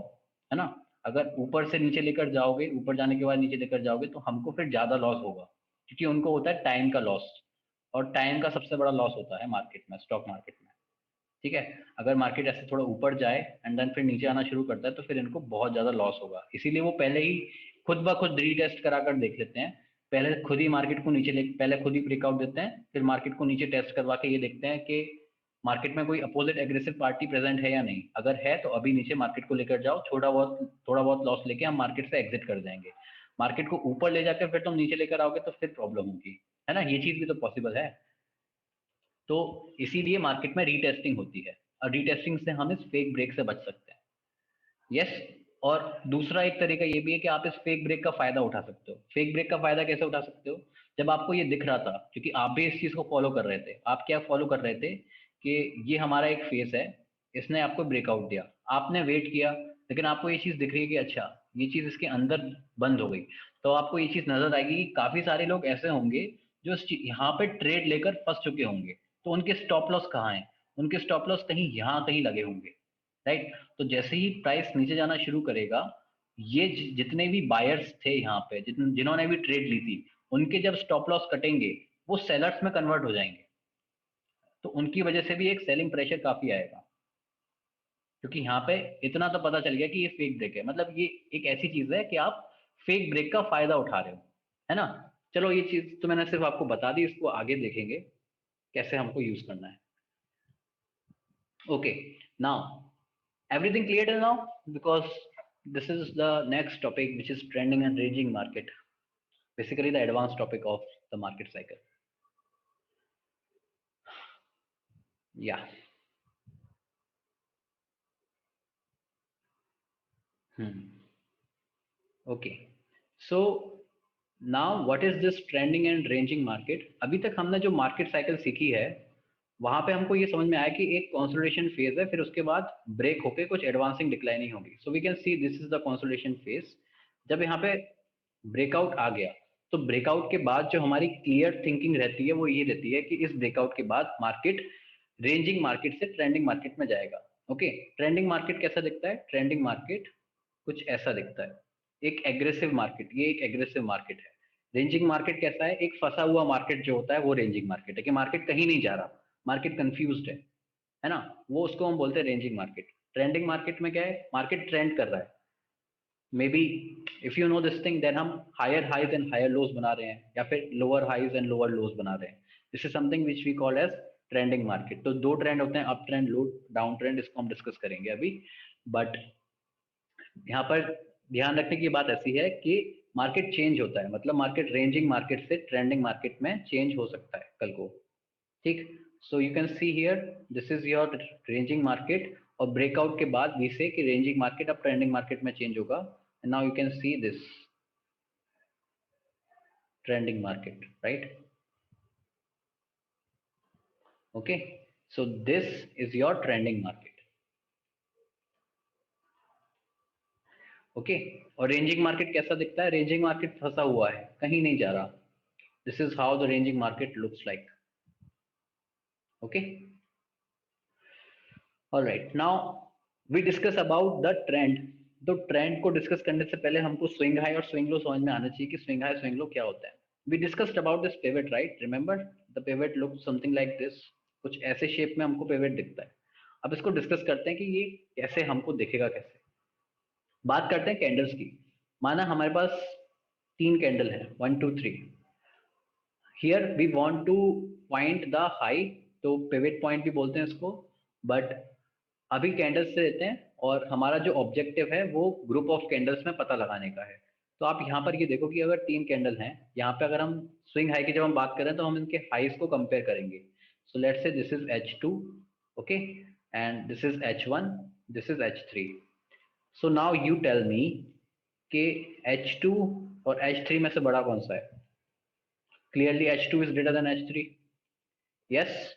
Speaker 1: है ना। अगर ऊपर से नीचे लेकर जाओगे, ऊपर जाने के बाद नीचे लेकर जाओगे, तो हमको फिर ज्यादा लॉस होगा, क्योंकि उनको होता है टाइम का लॉस, और टाइम का सबसे बड़ा लॉस होता है मार्केट में, स्टॉक मार्केट में। ठीक है, अगर मार्केट ऐसे थोड़ा ऊपर जाए एंड देन फिर नीचे आना शुरू करता है तो फिर इनको बहुत ज्यादा लॉस होगा। इसीलिए वो पहले ही खुद ब खुद रीटेस्ट कराकर देख लेते हैं। पहले खुद ही मार्केट को नीचे ले, पहले खुद ही ब्रेकआउट देते हैं, फिर मार्केट को नीचे टेस्ट करवा के ये देखते हैं कि मार्केट में कोई अपोजिट एग्रेसिव पार्टी प्रेजेंट है या नहीं। अगर है तो अभी नीचे मार्केट को लेकर जाओ, थोड़ा बहुत लॉस लेके हम मार्केट से एग्जिट कर जाएंगे। मार्केट को ऊपर ले जाकर फिर तुम नीचे लेकर आओगे तो फिर प्रॉब्लम होगी, है ना। ये चीज भी तो पॉसिबल है। तो इसीलिए मार्केट में रीटेस्टिंग होती है, और रीटेस्टिंग से हम इस फेक ब्रेक से बच सकते हैं। यस, और दूसरा एक तरीका ये भी है कि आप इस फेक ब्रेक का फायदा उठा सकते हो। फेक ब्रेक का फायदा कैसे उठा सकते हो? जब आपको ये दिख रहा था, क्योंकि आप भी इस चीज को फॉलो कर रहे थे, आप क्या फॉलो कर रहे थे कि ये हमारा एक फेस है, इसने आपको ब्रेकआउट दिया, आपने वेट किया, लेकिन आपको ये चीज दिख रही है कि अच्छा ये चीज इसके अंदर बंद हो गई, तो आपको ये चीज नजर आएगी कि काफी सारे लोग ऐसे होंगे जो यहाँ पे ट्रेड लेकर फंस चुके होंगे। तो उनके स्टॉप लॉस कहाँ है? उनके स्टॉप लॉस कहीं यहाँ कहीं लगे होंगे। राइट, तो जैसे ही प्राइस नीचे जाना शुरू करेगा, ये जितने भी बायर्स थे यहाँ पे, जिन्होंने भी ट्रेड ली थी, उनके जब स्टॉप लॉस कटेंगे वो सेलर्स में कन्वर्ट हो जाएंगे, तो उनकी वजह से भी एक सेलिंग प्रेशर काफी आएगा। क्योंकि यहाँ पे इतना तो पता चल गया कि ये फेक ब्रेक है, मतलब ये एक ऐसी चीज है कि आप फेक ब्रेक का फायदा उठा रहे हो, है ना। चलो ये चीज तो मैंने सिर्फ आपको बता दी, इसको आगे देखेंगे कैसे हमको यूज करना है। Okay, now everything clear till now? Because this is the next topic, which is trending and ranging market, basically the advanced topic of the market cycle. Yeah. Okay, so now what is this trending and ranging market? अभी तक हमने जो मार्केट साइकिल सीखी है वहां पे हमको ये समझ में आया कि एक कंसोलिडेशन फेज है, फिर उसके बाद ब्रेक होके कुछ एडवांसिंग डिक्लाइनिंग होगी. So we can see this is the consolidation phase. जब यहाँ पे ब्रेकआउट आ गया तो ब्रेकआउट के बाद जो हमारी क्लियर थिंकिंग रहती है वो ये रहती है कि इस ब्रेकआउट के बाद मार्केट रेंजिंग मार्केट से ट्रेंडिंग मार्केट में जाएगा. ओके, ट्रेंडिंग मार्केट कैसा दिखता है? ट्रेंडिंग मार्केट कुछ ऐसा दिखता है, एक एग्रेसिव मार्केट. ये एक एग्रेसिव मार्केट है. रेंजिंग मार्केट कैसा है? एक फंसा हुआ मार्केट जो होता है वो रेंजिंग मार्केट है, कि मार्केट कहीं नहीं जा रहा, मार्केट कंफ्यूज्ड है ना, वो उसको हम बोलते हैं रेंजिंग मार्केट. ट्रेंडिंग मार्केट में क्या है? मार्केट ट्रेंड कर रहा है. Maybe if you know this thing, then हम higher highs and higher lows बना रहे हैं या फिर lower highs and lower lows बना रहे हैं. This is something which we call as trending market. तो दो ट्रेंड होते हैं, अप ट्रेंड, लो डाउन ट्रेंड. इसको हम डिस्कस करेंगे अभी. बट यहाँ पर ध्यान रखने की बात ऐसी है कि मार्केट चेंज होता है, मतलब मार्केट रेंजिंग मार्केट से ट्रेंडिंग मार्केट में चेंज हो सकता है कल को. ठीक. सो you can see here this is your ranging market, और ब्रेकआउट के बाद वी से कि रेंजिंग मार्केट अब ट्रेंडिंग मार्केट में चेंज होगा. And now you can see this trending market, right? Okay, so this is your trending market. Okay, और रेंजिंग मार्केट कैसा दिखता है? रेंजिंग मार्केट फंसा हुआ है, कहीं नहीं जा रहा. This is how the ranging market looks like. Okay, alright, now we discuss about the trend. तो ट्रेंड को डिस्कस करने से पहले हमको स्विंग हाई और स्विंग लो समझ में आना चाहिए कि स्विंग हाई स्विंग लो क्या होता है. We discussed about this pivot, right? Remember the pivot look something like this. कुछ ऐसे शेप में हमको पिवट दिखता है. अब इसको डिस्कस करते हैं कि ये कैसे हमको दिखेगा, कैसे. बात करते हैं कैंडल्स की. माना हमारे पास 3 कैंडल है, 1 2 3. Here we want to point the high, तो पिवट पॉइंट भी बोलते हैं इसको. बट अभी कैंडल्स से लेते हैं, और हमारा जो ऑब्जेक्टिव है वो ग्रुप ऑफ कैंडल्स में पता लगाने का है. तो आप यहाँ पर ये देखो कि अगर 3 कैंडल हैं, यहाँ पे अगर हम स्विंग हाई की जब हम बात करें तो हम इनके हाईज को कंपेयर करेंगे. So let's say this is H2, okay, and this is H1, this is H3. So now you tell me कि H2 और H3 में से बड़ा कौन सा है? Clearly H2 is greater than H3. Yes.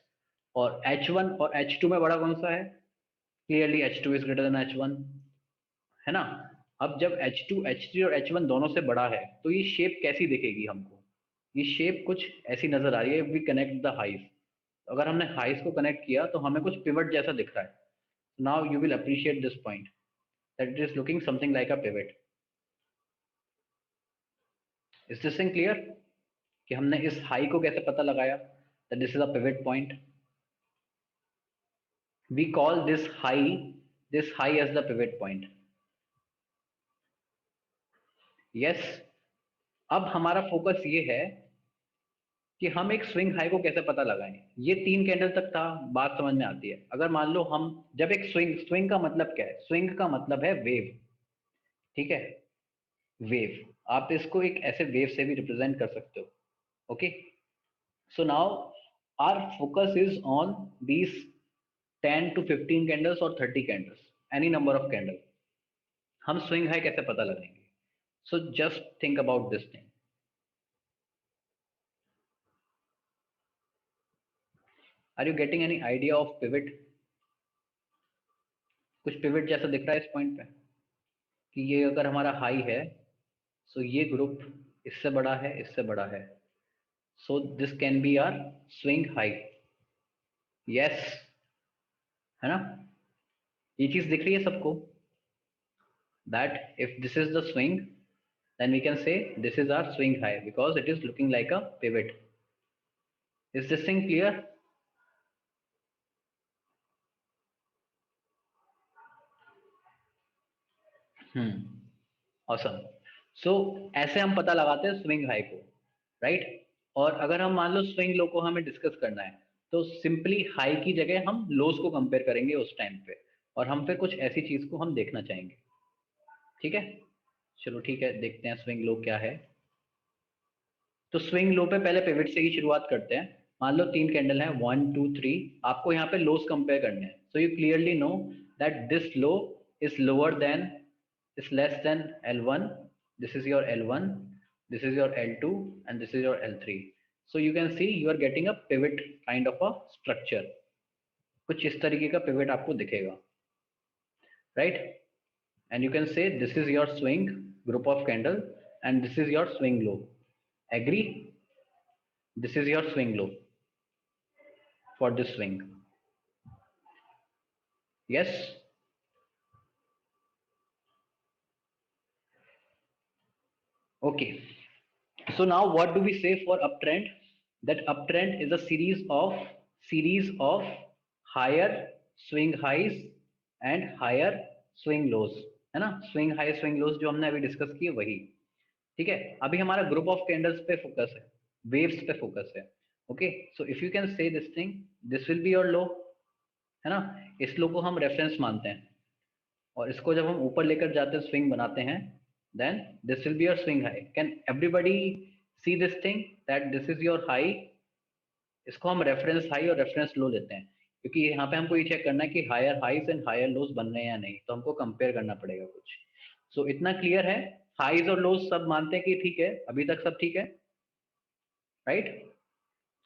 Speaker 1: और H1 और H2 में बड़ा कौन सा है? Clearly H2 is greater than H1, है ना. अब जब H2, H3 और H1 दोनों से बड़ा है तो ये शेप कैसी दिखेगी हमको? ये शेप कुछ ऐसी नजर आ रही है. We connect the highs. अगर हमने हाइज को कनेक्ट किया तो हमें कुछ पिवट जैसा दिख रहा है. Now you will appreciate this point that it is looking something like a pivot. Is this thing clear कि हमने इस हाई को कैसे पता लगाया that this is a pivot point? We call this high as the pivot point. Yes. अब हमारा फोकस ये है कि हम एक स्विंग हाई को कैसे पता लगाएं. ये 3 कैंडल तक था, बात समझ में आती है. अगर मान लो हम जब एक स्विंग का मतलब क्या है? स्विंग का मतलब है वेव. ठीक है, वेव. आप इसको एक ऐसे वेव से भी रिप्रेजेंट कर सकते हो. Okay, so now our focus is on these 10 to 15 candles और 30 candles, any number of candle. हम स्विंग हाई कैसे पता लगाएंगे? So just think about this thing. Are you getting any idea of pivot? कुछ पिवट जैसा दिख रहा है इस पॉइंट पे कि ये अगर हमारा हाई है, सो ये ग्रुप इससे बड़ा है, इससे बड़ा है. So this can be our swing high. Yes, है ना. ये चीज दिख रही है सबको that if this is the swing, then we can say this is our swing high because it is looking like a pivot. Is this thing clear? awesome. So ऐसे हम पता लगाते हैं स्विंग हाई को, राइट? और अगर हम मान लो स्विंग लो को हमें डिस्कस करना है तो सिंपली हाई की जगह हम लोज को कंपेयर करेंगे उस टाइम पे, और हम फिर कुछ ऐसी चीज को हम देखना चाहेंगे. ठीक है, चलो ठीक है, देखते हैं स्विंग लो क्या है। तो स्विंग लो पे पहले पिवट से ही शुरुआत करते हैं। मान लो 3 कैंडल हैं, 1 2 3। आपको यहाँ पे लोस कंपेयर करने हैं। So you clearly know that this low is lower than, is less than L1, this is your L1, this is your L2 and this is your L3. So you can see you are getting a pivot kind of a structure. कुछ इस तरीके का pivot आपको दिखेगा, right? And you can say this is your swing group of candle and this is your swing low. Agree? This is your swing low for this swing. Yes? Okay. So now what do we say for uptrend? That uptrend is a series of higher swing highs and higher swing lows, है ना? Swing high swing lows जो हमने अभी डिस्कस किए वही, ठीक है। अभी हमारा ग्रुप ऑफ कैंडल्स पे फोकस है, वेव्स पे फोकस है। Okay, so if you can say this thing, this will be your लो, है ना? इस लो को हम रेफरेंस मानते हैं और इसको जब हम ऊपर लेकर जाते हैं, स्विंग बनाते हैं, then this will be your swing high. Can everybody see this thing that this is your high? इसको हम रेफरेंस हाई और रेफरेंस लो लेते हैं, क्योंकि यहाँ पे हमको ये चेक करना है कि higher highs and higher lows बन रहे हैं या नहीं, तो हमको कंपेयर करना पड़ेगा कुछ। सो इतना क्लियर है, हाइज और लोज सब मानते हैं कि ठीक है, अभी तक सब ठीक है, राइट?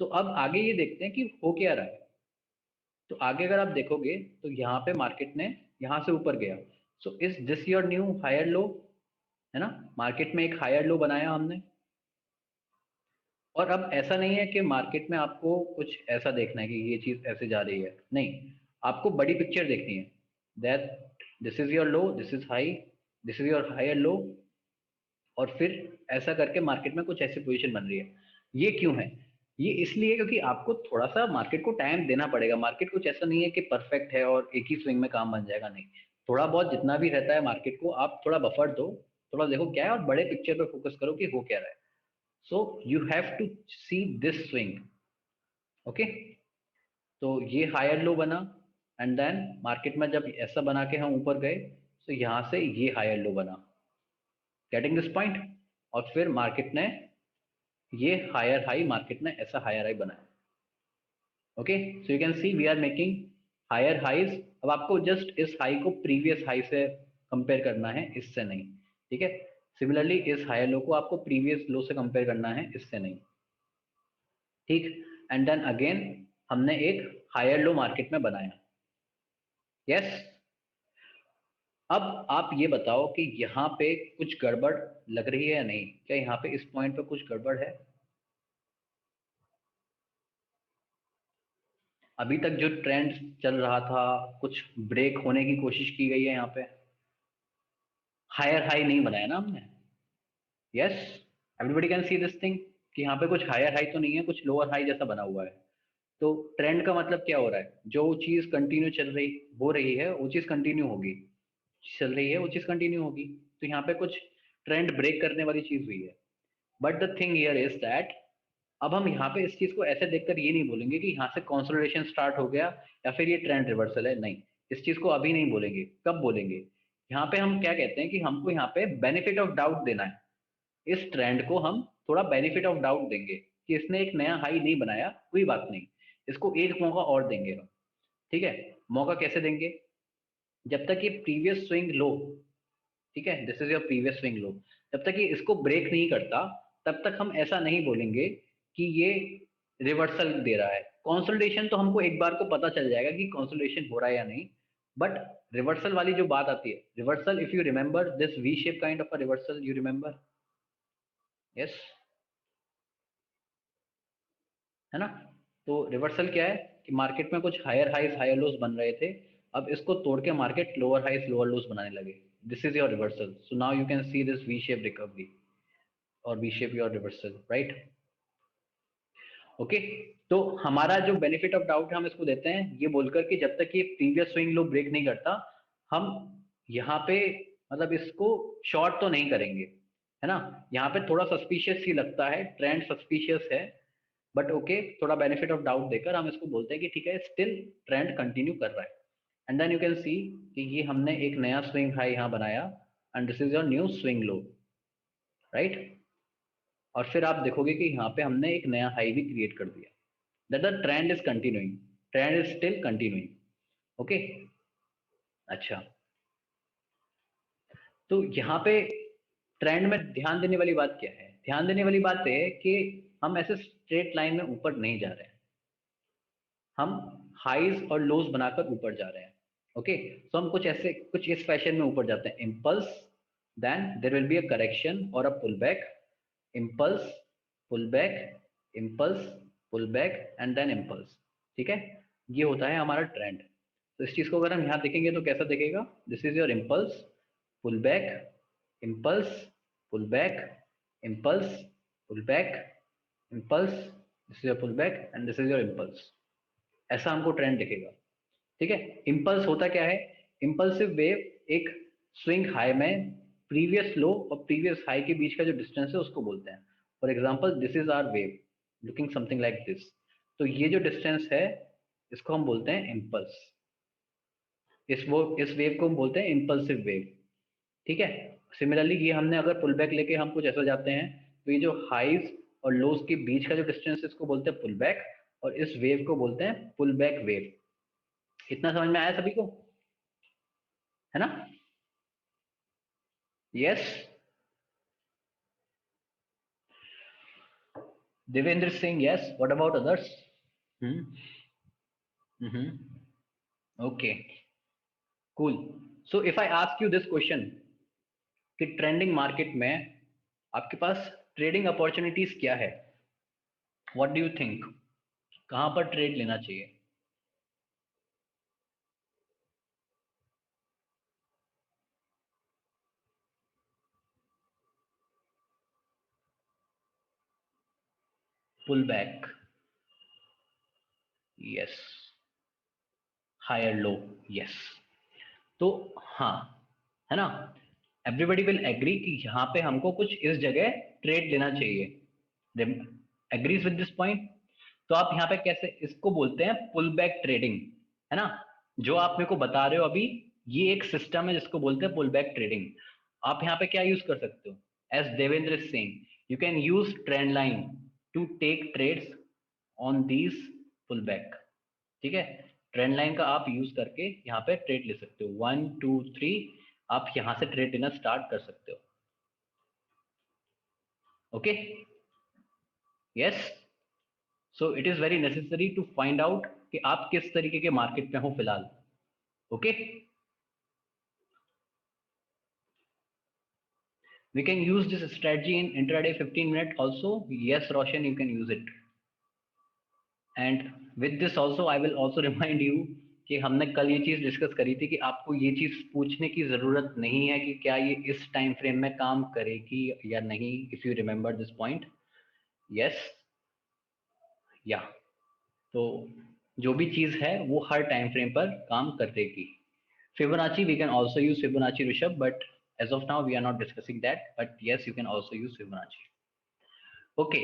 Speaker 1: तो अब आगे ये देखते हैं कि हो क्या रहा है। तो आगे अगर आप देखोगे तो यहाँ पे मार्केट ने यहाँ से ऊपर गया, so is this your new higher low, है ना? मार्केट में एक हायर लो बनाया हमने। और अब ऐसा नहीं है कि मार्केट में आपको कुछ ऐसा देखना है कि ये चीज ऐसे जा रही है, नहीं, आपको बड़ी पिक्चर देखनी है। That this is your low, this is high, this is your higher low, और फिर ऐसा करके मार्केट में कुछ ऐसी पोजीशन बन रही है। ये क्यों है? ये इसलिए क्योंकि आपको थोड़ा सा मार्केट को टाइम देना पड़ेगा। मार्केट कुछ ऐसा नहीं है कि परफेक्ट है और एक ही स्विंग में काम बन जाएगा, नहीं। थोड़ा बहुत जितना भी रहता है मार्केट को आप थोड़ा बफर दो, थोड़ा देखो क्या है, और बड़े पिक्चर पे फोकस करो कि हो क्या रहा है। So you have to see this swing. Okay, तो ये हायर लो बना एंड देन मार्केट में जब ऐसा बना के हम ऊपर गए, तो यहाँ से ये हायर लो बना, गेटिंग दिस पॉइंट। और फिर मार्केट ने ये हायर हाई, मार्केट ने ऐसा हायर हाई बनाया। Okay, so you can see we are making higher highs. अब आपको जस्ट इस हाई को प्रीवियस हाई से कंपेयर करना है, इससे नहीं, ठीक है? सिमिलरली इस हायर लो को आपको प्रीवियस लो से कंपेयर करना है, इससे नहीं, ठीक? एंड देन अगेन हमने एक हायर लो मार्केट में बनाया। यस, अब आप ये बताओ कि यहाँ पे कुछ गड़बड़ लग रही है या नहीं? क्या यहाँ पे इस पॉइंट पे कुछ गड़बड़ है? अभी तक जो ट्रेंड चल रहा था, कुछ ब्रेक होने की कोशिश की गई है यहाँ पे। हायर हाई नहीं बनाया ना हमने। Yes, everybody can see this thing कि यहाँ पे कुछ हायर हाई तो नहीं है, कुछ लोअर हाई जैसा बना हुआ है। तो ट्रेंड का मतलब क्या हो रहा है? जो चीज कंटिन्यू चल रही हो रही है वो चीज कंटिन्यू होगी, चल रही है वो चीज कंटिन्यू होगी। तो यहाँ पे कुछ ट्रेंड ब्रेक करने वाली चीज हुई है। But the thing here is that अब हम यहाँ पे इस चीज को ऐसे देखकर ये नहीं बोलेंगे कि यहाँ से कंसोलिडेशन स्टार्ट हो गया या फिर ये ट्रेंड रिवर्सल है, नहीं। इस चीज को अभी नहीं बोलेंगे। कब बोलेंगे? यहाँ पे हम क्या कहते हैं कि हमको यहाँ पे बेनिफिट ऑफ डाउट देना है। इस ट्रेंड को हम थोड़ा बेनिफिट ऑफ डाउट देंगे कि इसने एक नया हाई नहीं बनाया, कोई बात नहीं, इसको एक मौका और देंगे हम, ठीक है? मौका कैसे देंगे? जब तक ये प्रीवियस स्विंग लो, ठीक है, this is your previous swing low, जब तक ये इसको ब्रेक नहीं करता तब तक हम ऐसा नहीं बोलेंगे कि ये रिवर्सल दे रहा है। कंसोलिडेशन तो हमको एक बार को पता चल जाएगा कि कंसोलिडेशन हो रहा है या नहीं। बट रिवर्सल वाली जो बात आती है, reversal, if you remember this V shape kind of a reversal, you remember? Yes, है ना? तो रिवर्सल क्या है कि मार्केट में कुछ हायर हाइज हायर लोज बन रहे थे, अब इसको तोड़ के market lower highs lower lows बनाने लगे। This is your reversal. So now you can see this V shape recovery और V shape your reversal, right? Okay, तो हमारा जो बेनिफिट ऑफ डाउट है हम इसको देते हैं ये बोलकर कि जब तक ये प्रीवियस स्विंग लो ब्रेक नहीं करता, हम यहाँ पे मतलब इसको शॉर्ट तो नहीं करेंगे, है ना? यहाँ पे थोड़ा सस्पिशियस ही लगता है, ट्रेंड सस्पिशियस है, बट ओके, थोड़ा बेनिफिट ऑफ डाउट देकर हम इसको बोलते हैं कि ठीक है, स्टिल ट्रेंड कंटिन्यू कर रहा है। And then you can see कि ये हमने एक नया स्विंग हाई यहाँ बनाया and this is your new swing low, right. और फिर आप देखोगे कि यहाँ पे हमने एक नया हाई भी क्रिएट कर दिया, that the trend is continuing, trend is still continuing. Okay, अच्छा, तो यहाँ पे ट्रेंड में ध्यान देने वाली बात क्या है? ध्यान देने वाली बात है कि हम ऐसे स्ट्रेट लाइन में ऊपर नहीं जा रहे हैं, हम हाईज और लोज बनाकर ऊपर जा रहे हैं। ओके, तो हम कुछ ऐसे कुछ इस फैशन में ऊपर जाते हैं, impulse, then there will be a correction और a pull back, impulse, pull back, impulse, pull back and then impulse. ठीक है, ये होता है हमारा ट्रेंड। तो इस चीज को अगर हम यहाँ देखेंगे तो कैसा दिखेगा? This is your impulse, pull back, impulse, pull back, impulse, pull back, impulse, this is your pull back and this is your impulse. ऐसा हमको ट्रेंड दिखेगा। ठीक है, इम्पल्स होता क्या है? इम्पल्सिव वेव एक स्विंग हाई में प्रीवियस लो और प्रीवियस हाई के बीच का जो डिस्टेंस है उसको बोलते हैं। For example this is our wave looking something like this, तो ये जो डिस्टेंस है इसको हम बोलते हैं इम्पल्स। इस वेव को हम बोलते हैं इम्पल्सिव वेव। ठीक है, सिमिलरली ये हमने अगर पुल बैक लेके हम कुछ ऐसा जाते हैं तो ये जो हाईज और लोज के बीच का जो डिस्टेंस है इसको बोलते हैं पुल बैक, और इस वेव को बोलते हैं पुल बैक वेव। इतना समझ में आया सभी को? है ना? Yes, Devendra Singh, yes, what about others? Okay, cool. So if I ask you this question कि ट्रेंडिंग मार्केट में आपके पास ट्रेडिंग अपॉर्चुनिटीज क्या है, व्हाट डू यू थिंक, कहां पर ट्रेड लेना चाहिए? Pull back, yes, higher low, yes. तो हाँ, है ना, एवरीबडी विल एग्री कि यहाँ पे हमको कुछ इस जगह ट्रेड लेना चाहिए। Agrees with this point? तो आप यहाँ पे कैसे इसको बोलते हैं? पुल बैक ट्रेडिंग, है ना। जो आप मेरे को बता रहे हो अभी, ये एक सिस्टम है जिसको बोलते हैं पुल बैक ट्रेडिंग। आप यहाँ पे क्या यूज कर सकते हो? As Devendra Singh, you can use trend line to take trades on these pull back. ठीक है, ट्रेंड लाइन का आप यूज करके यहाँ पे ट्रेड ले सकते हो, 1 2 3, आप यहाँ से ट्रेड लेना स्टार्ट कर सकते हो। Okay, yes. So it is very necessary to find out कि आप किस तरीके के मार्केट में हो फिलहाल। Okay, we can use this strategy in intraday 15 minute also. Yes Roshan, you can use it. And with this also I will also remind you कि हमने कल ये चीज डिस्कस करी थी कि आपको ये चीज पूछने की जरूरत नहीं है कि क्या ये इस टाइम फ्रेम में काम करेगी या नहीं, if you remember this point. Yes, या, तो जो भी चीज है वो हर टाइम फ्रेम पर काम करेगी। Fibonacci, we can also use Fibonacci Rishabh, but as of now we are not discussing that, but yes you can also use Fibonacci. Okay,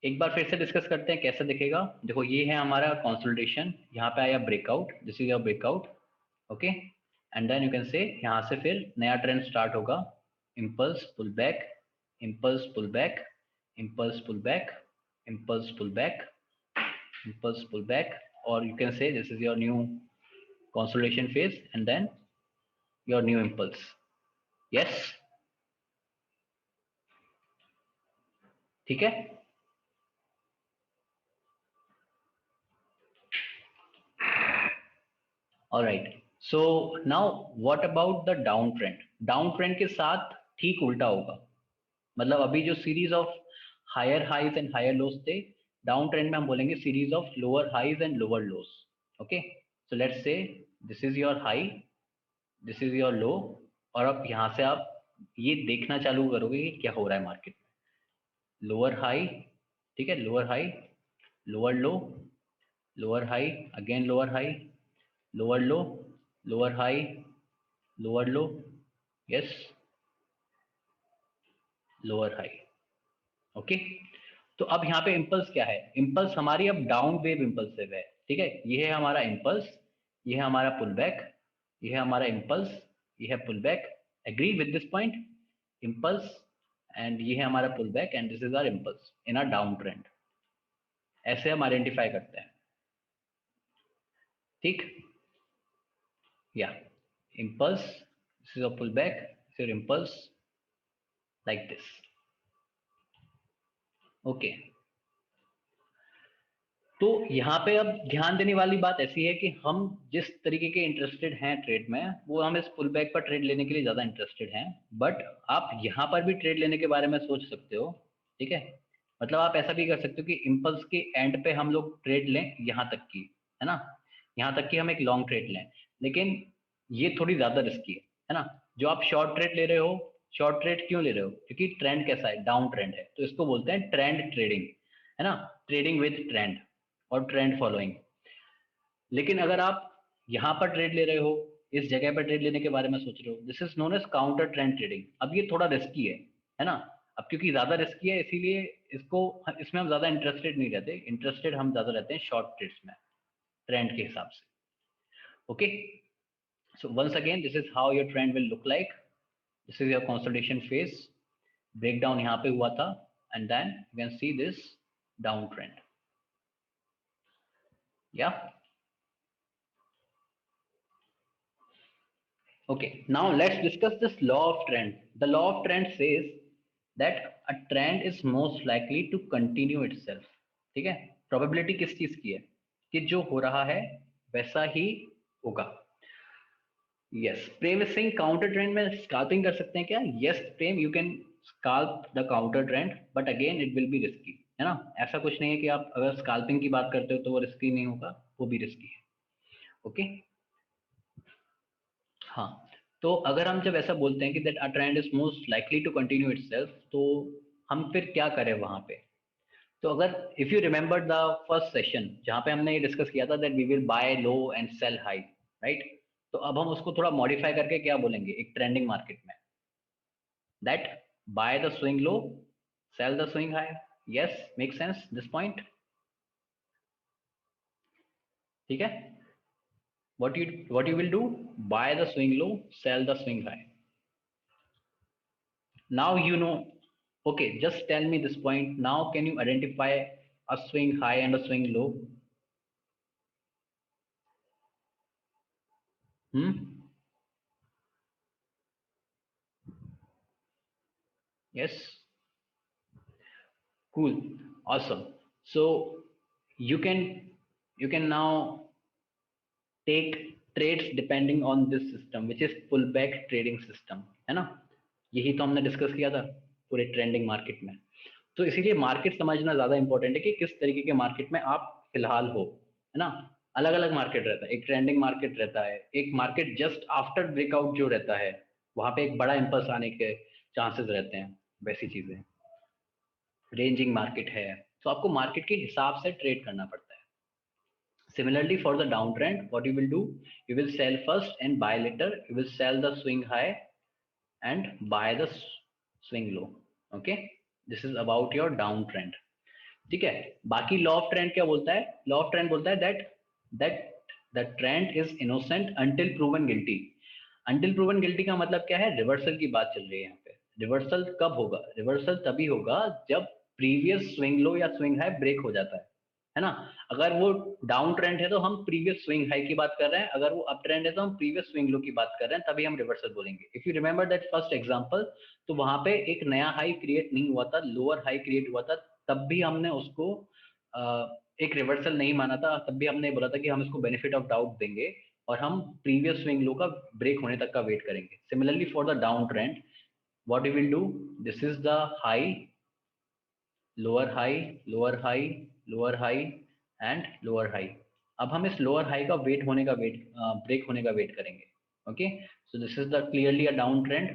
Speaker 1: एक बार फिर से डिस्कस करते हैं कैसे दिखेगा। देखो ये है हमारा कंसोलिडेशन, यहाँ पे आया breakout, this is your breakout. Okay, and then you can say यहाँ से फिर नया ट्रेंड स्टार्ट होगा, impulse pull back, impulse pull back, impulse pull back, impulse pull back, impulse pull back, और you can say this is your new consolidation phase and then your new impulse. Yes, ठीक है। All right, so now what about the down trend? Down trend के साथ ठीक उल्टा होगा, मतलब अभी जो series of higher highs and higher lows थे, डाउन ट्रेंड में हम बोलेंगे series of lower highs and lower lows. Okay, so let's say this is your high, this is your low, और अब यहाँ से आप ये देखना चालू करोगे कि क्या हो रहा है मार्केट में। लोअर हाई, ठीक है, लोअर हाई, लोअर लो, lower high, again lower high, lower लो, लोअर हाई, लोअर लो, यस, लोअर हाई। ओके, तो अब यहाँ पे इम्पल्स क्या है? इम्पल्स हमारी अब डाउन वेव इम्पल्सिव है। ठीक है, ये है हमारा इम्पल्स, ये है हमारा पुल बैक, ये है हमारा इम्पल्स, ये है pull back, agree with this point? Impulse and ये है हमारा pull back and this is our impulse in our down trend. ऐसे हम आइडेंटिफाई करते हैं, ठीक? या impulse, this is a pull back, this is impulse like this. Okay, तो यहाँ पे अब ध्यान देने वाली बात ऐसी है कि हम जिस तरीके के इंटरेस्टेड हैं ट्रेड में, वो हम इस पुल बैक पर ट्रेड लेने के लिए ज्यादा इंटरेस्टेड हैं। बट आप यहाँ पर भी ट्रेड लेने के बारे में सोच सकते हो, ठीक है? मतलब आप ऐसा भी कर सकते हो कि इम्पल्स के एंड पे हम लोग ट्रेड लें यहाँ तक की, है ना, यहाँ तक कि हम एक लॉन्ग ट्रेड लें, लेकिन ये थोड़ी ज्यादा रिस्की है ना? जो आप शॉर्ट ट्रेड ले रहे हो, शॉर्ट ट्रेड क्यों ले रहे हो? क्योंकि ट्रेंड कैसा है, डाउन ट्रेंड है, तो इसको बोलते हैं ट्रेंड ट्रेडिंग, है ना, ट्रेडिंग विद ट्रेंड और ट्रेंड फॉलोइंग। लेकिन अगर आप यहाँ पर ट्रेड ले रहे हो, इस जगह पर ट्रेड लेने के बारे में सोच रहे हो, this is known as counter trend trading. अब ये थोड़ा रिस्की है ना? अब क्योंकि ज्यादा रिस्की है इसीलिए इसको, इसमें हम ज्यादा इंटरेस्टेड नहीं रहते, इंटरेस्टेड हम ज्यादा रहते हैं शॉर्ट ट्रेड्स में, ट्रेंड के हिसाब से। Okay, so once again this is how your trend will look like. This is your consolidation phase, breakdown यहाँ पे हुआ था and then you can see this down trend. Yeah. Okay, now let's discuss this law of trend. The law of trend says that a trend is most likely to continue itself. ठीक है? प्रोबेबिलिटी किस चीज की है? कि जो हो रहा है वैसा ही होगा। Yes, Prem Singh counter trend में स्काल्पिंग कर सकते हैं क्या? Yes Prem, you can scalp the counter trend, but again it will be risky, है ना? ऐसा कुछ नहीं है कि आप अगर स्काल्पिंग की बात करते हो तो वो रिस्की नहीं होगा, वो भी रिस्की है। ओके, हाँ, तो अगर हम जब ऐसा बोलते हैं कि that a trend is most likely to continue itself, तो हम फिर क्या करें वहां पे? तो अगर if you remember the first session जहां पे हमने ये डिस्कस किया था that we will buy low and sell high, right? तो अब हम उसको थोड़ा मॉडिफाई करके क्या बोलेंगे एक ट्रेंडिंग मार्केट में? That buy the swing low, sell the swing high. Yes, make sense this point? ठीक है, what you will do, buy the swing low, sell the swing high. Now you know. Okay, just tell me this point now, can you identify a swing high and a swing low? Yes, cool, awesome. So you can now take trades depending on this system which is pullback trading system, है ना? यही तो हमने डिस्कस किया था पूरे ट्रेंडिंग मार्केट में। तो इसीलिए मार्केट समझना ज्यादा इंपॉर्टेंट है कि किस तरीके के मार्केट में आप फिलहाल हो, है ना? अलग अलग मार्केट रहता है, एक ट्रेंडिंग मार्केट रहता है, एक मार्केट जस्ट आफ्टर ब्रेकआउट जो रहता है, वहां पे एक बड़ा इंपल्स आने के चांसेस रहते हैं, वैसी चीजें। रेंजिंग मार्केट है, तो आपको मार्केट के हिसाब से ट्रेड करना पड़ता है। Similarly, for the downtrend, what you will do, you will sell first and buy later. You will sell the swing high and buy the swing low. Okay, this is about your downtrend. ठीक है, बाकी लॉ ऑफ ट्रेंड क्या बोलता है? लॉ ऑफ ट्रेंड बोलता है that the trend is innocent until proven guilty. Until proven guilty का मतलब क्या है? रिवर्सल की बात चल रही है यहाँ पे। रिवर्सल कब होगा? रिवर्सल तभी होगा जब प्रीवियस स्विंग लो या स्विंग हाई ब्रेक हो जाता है ना? अगर वो डाउन ट्रेंड है तो हम प्रीवियस स्विंग हाई की बात कर रहे हैं, अगर वो अप ट्रेंड है तो हम प्रीवियस स्विंग लो की बात कर रहे हैं, तभी हम रिवर्सल बोलेंगे। If you remember that first example, तो वहां पे एक नया हाई क्रिएट नहीं हुआ था, लोअर हाई क्रिएट हुआ था, तब भी हमने उसको एक रिवर्सल नहीं माना था, तब भी हमने बोला था कि हम इसको बेनिफिट ऑफ डाउट देंगे और हम प्रीवियस स्विंग लो का ब्रेक होने तक का वेट करेंगे। Similarly for the down trend, what you will do, this is the high, lower high, lower high, lower high and lower high. अब हम इस लोअर हाई का वेट होने का वेट, ब्रेक होने का वेट करेंगे। Okay, so this is the clearly a down trend.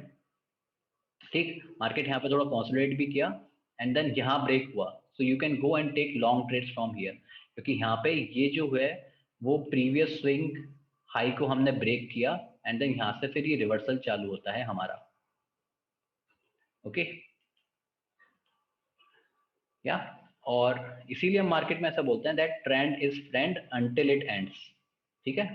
Speaker 1: ठीक, मार्केट यहाँ पे थोड़ा कंसोलिडेट भी किया एंड देन यहाँ ब्रेक हुआ, so you can go and take long trades from here, क्योंकि यहाँ पे ये जो है वो प्रीवियस स्विंग हाई को हमने ब्रेक किया एंड देन यहाँ से फिर ये रिवर्सल चालू होता है हमारा। ओके, या और इसीलिए हम मार्केट में ऐसा बोलते हैं that trend is friend until it ends. ठीक है,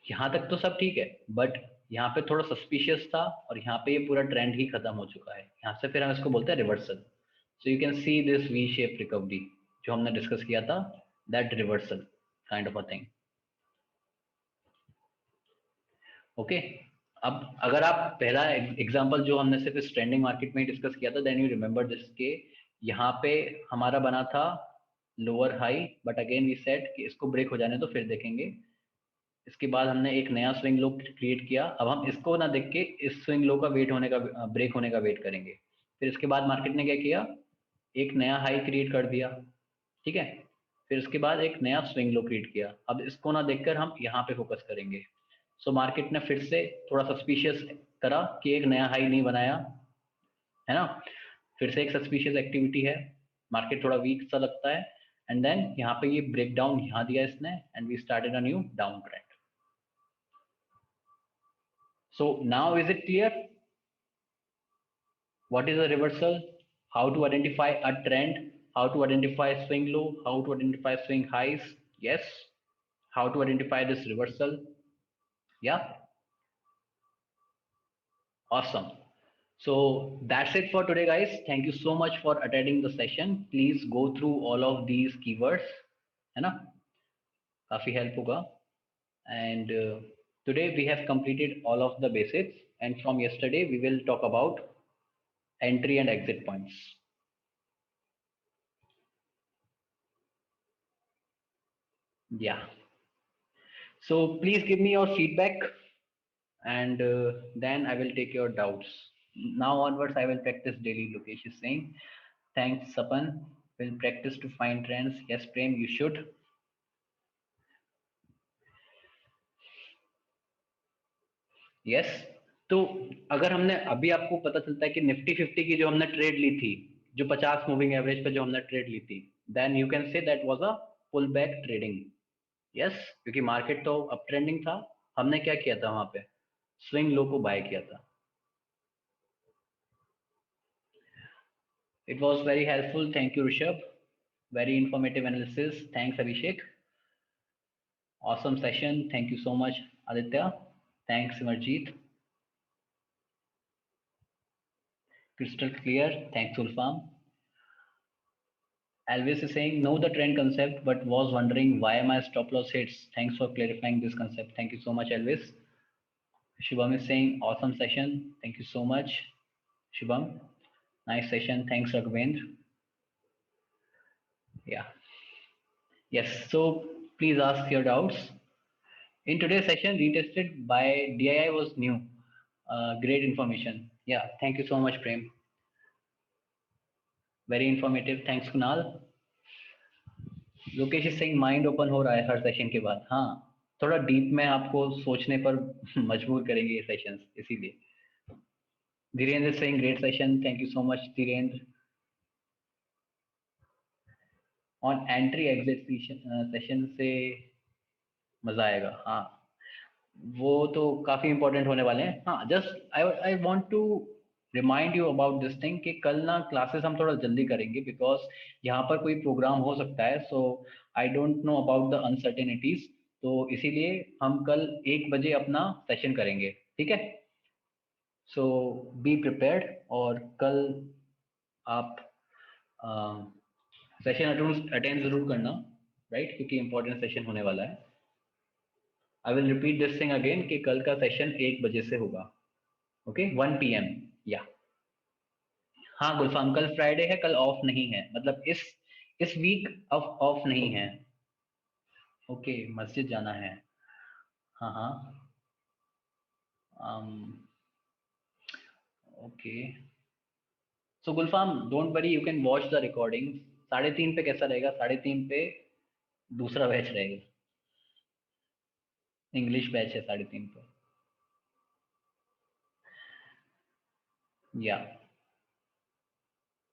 Speaker 1: यहाँ तक तो सब ठीक है, बट यहाँ पे थोड़ा सस्पिशियस था और यहाँ पे ये पूरा ट्रेंड ही खत्म हो चुका है। यहाँ से फिर हम इसको बोलते हैं reversal. So you can see this V shape recovery जो हमने डिस्कस किया था, that reversal kind of a thing. Okay, अब अगर आप पहला एग्जांपल जो हमने सिर्फ इस ट्रेंडिंग मार्केट में डिस्कस किया था, देन यू रिमेंबर दिस के यहाँ पे हमारा बना था lower high, but again we said कि इसको ब्रेक हो जाने तो फिर देखेंगे। इसके बाद हमने एक नया स्विंग लो क्रिएट किया। अब हम इसको ना देख के इस स्विंग लो का वेट होने का, ब्रेक होने का वेट करेंगे। फिर इसके बाद मार्केट ने क्या किया, एक नया हाई क्रिएट कर दिया, ठीक है। फिर इसके बाद एक नया स्विंग लो क्रिएट किया। अब इसको ना देखकर हम यहाँ पे फोकस करेंगे। सो मार्केट ने फिर से थोड़ा सस्पिशियस करा कि एक नया हाई नहीं बनाया, है ना। फिर से एक सस्पिशियस एक्टिविटी है, मार्केट थोड़ा वीक सा लगता है, एंड देन यहाँ पे ये ब्रेक डाउन यहाँ दिया इसने, and we started a new down trend. So now is it clear? What is a reversal? How to identify a trend? How to identify swing low? How to identify swing highs? Yes. How to identify this reversal? Yeah. Awesome. So that's it for today, guys. Thank you so much for attending the session. Please go through all of these keywords, है ना? काफी help होगा. And today we have completed all of the basics. And from yesterday we will talk about entry and exit points. Yeah. So please give me your feedback, and then I will take your doubts. Now onwards, I will practice daily. Lokesh is saying, thanks, Sapan. Will practice to find trends. Yes, Prem, you should. Yes. तो अगर हमने अभी आपको पता चलता है कि निफ्टी 50 की जो हमने ट्रेड ली थी, जो 50 मूविंग एवरेज पे जो हमने ट्रेड ली थी, then you can say that was a pull back trading. Yes, क्योंकि मार्केट तो अप ट्रेंडिंग था। हमने क्या किया था, वहां पे स्विंग लो को बाय किया था। It was very helpful. Thank you, Rishabh. Very informative analysis. Thanks, Abhishek. Awesome session. Thank you so much, Aditya. Thanks, Simarjeet. Crystal clear. Thanks, Ulfam. Always is saying, know the trend concept, but was wondering why my stop loss hits. Thanks for clarifying this concept. Thank you so much, Elvis. Shubham is saying, awesome session. Thank you so much, Shubham. Nice session. Thanks, Raghavendra. Yeah. Yes. So please ask your doubts. In today's session, retested by DII was new. Great information. Yeah, thank you so much, Prem. Very informative. Thanks, Kunal. Lokesh Singh mind open हो रहा है हर सेशन के बाद। हाँ, थोड़ा डीप में आपको सोचने पर मजबूर करेंगे ये सेशंस, इसीलिए। Dhirendra Singh, great session. Thank you so much Dhirendra. On entry exit session से मजा आएगा। हाँ, वो तो काफी इंपॉर्टेंट होने वाले हैं। हाँ, just I want to remind you about this thing कि कल ना क्लासेस हम थोड़ा जल्दी करेंगे, बिकॉज यहाँ पर कोई प्रोग्राम हो सकता है। So I don't know about the uncertainties, तो इसीलिए हम कल 1 बजे अपना सेशन करेंगे, ठीक है। सो बी प्रिपेयर्ड, और कल आप सेशन अटेंड जरूर करना, राइट, क्योंकि इंपॉर्टेंट सेशन होने वाला है। I will repeat this thing again कि कल का सेशन 1 बजे से होगा, ओके, 1 PM। या हाँ गुलफाम, कल फ्राइडे है, कल ऑफ नहीं है, मतलब इस वीक ऑफ नहीं है। ओके, मस्जिद जाना है। हाँ हाँ, okay. So Gulfam, don't worry, you can watch the recording. 3:30 पे कैसा रहेगा? 3:30 पे दूसरा बैच रहेगा, इंग्लिश बैच है 3:30 पे। या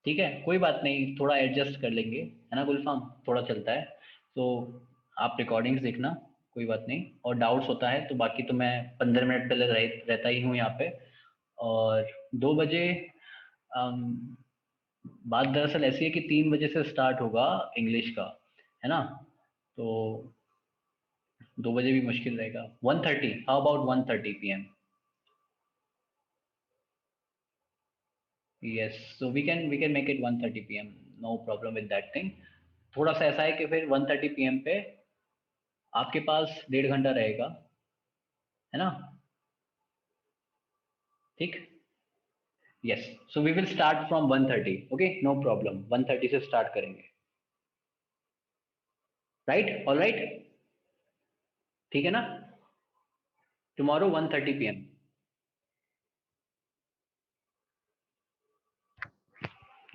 Speaker 1: ठीक है, कोई बात नहीं, थोड़ा एडजस्ट कर लेंगे, है ना गुलफाम, थोड़ा चलता है। तो आप रिकॉर्डिंग्स देखना, कोई बात नहीं, और डाउट्स होता है तो बाकी तो मैं 15 मिनट पहले रहता ही हूँ यहाँ पे। और 2 बजे बात दरअसल ऐसी है कि 3 बजे से स्टार्ट होगा इंग्लिश का, है ना। तो 2 बजे भी मुश्किल रहेगा। 1:30, how about 1:30 PM? Yes, so we can make it 1:30 PM, no problem with that thing. थोड़ा सा ऐसा है कि फिर 1:30 PM पे आपके पास 1.5 घंटा रहेगा, है ना? ठीक। Yes, so we will start from 1:30, okay, no problem, 1:30 से स्टार्ट करेंगे। राइट, ऑल राइट, ठीक है ना? Tomorrow 1:30 PM।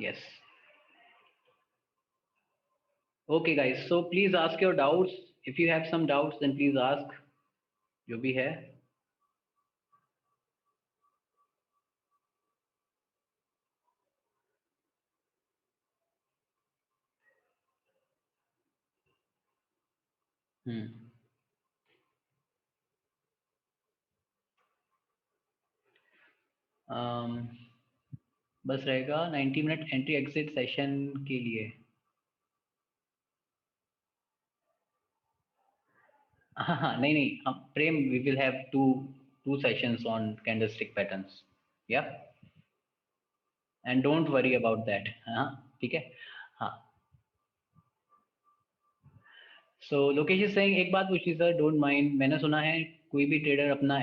Speaker 1: Yes, okay guys, so please ask your doubts, if you have some doubts then please ask, जो भी है। हम्म, बस रहेगा 90 मिनट एंट्री एग्जिट सेशन के लिए। हाँ हाँ, नहीं नहीं, हम Prem, we will have to two sessions on candlestick patterns, yeah, and don't worry about that, हाँ, ठीक है, हाँ। सो लोकेश इज सेइंग, एक बात पूछी सर, डोंट माइंड, मैंने सुना है कोई भी ट्रेडर अपना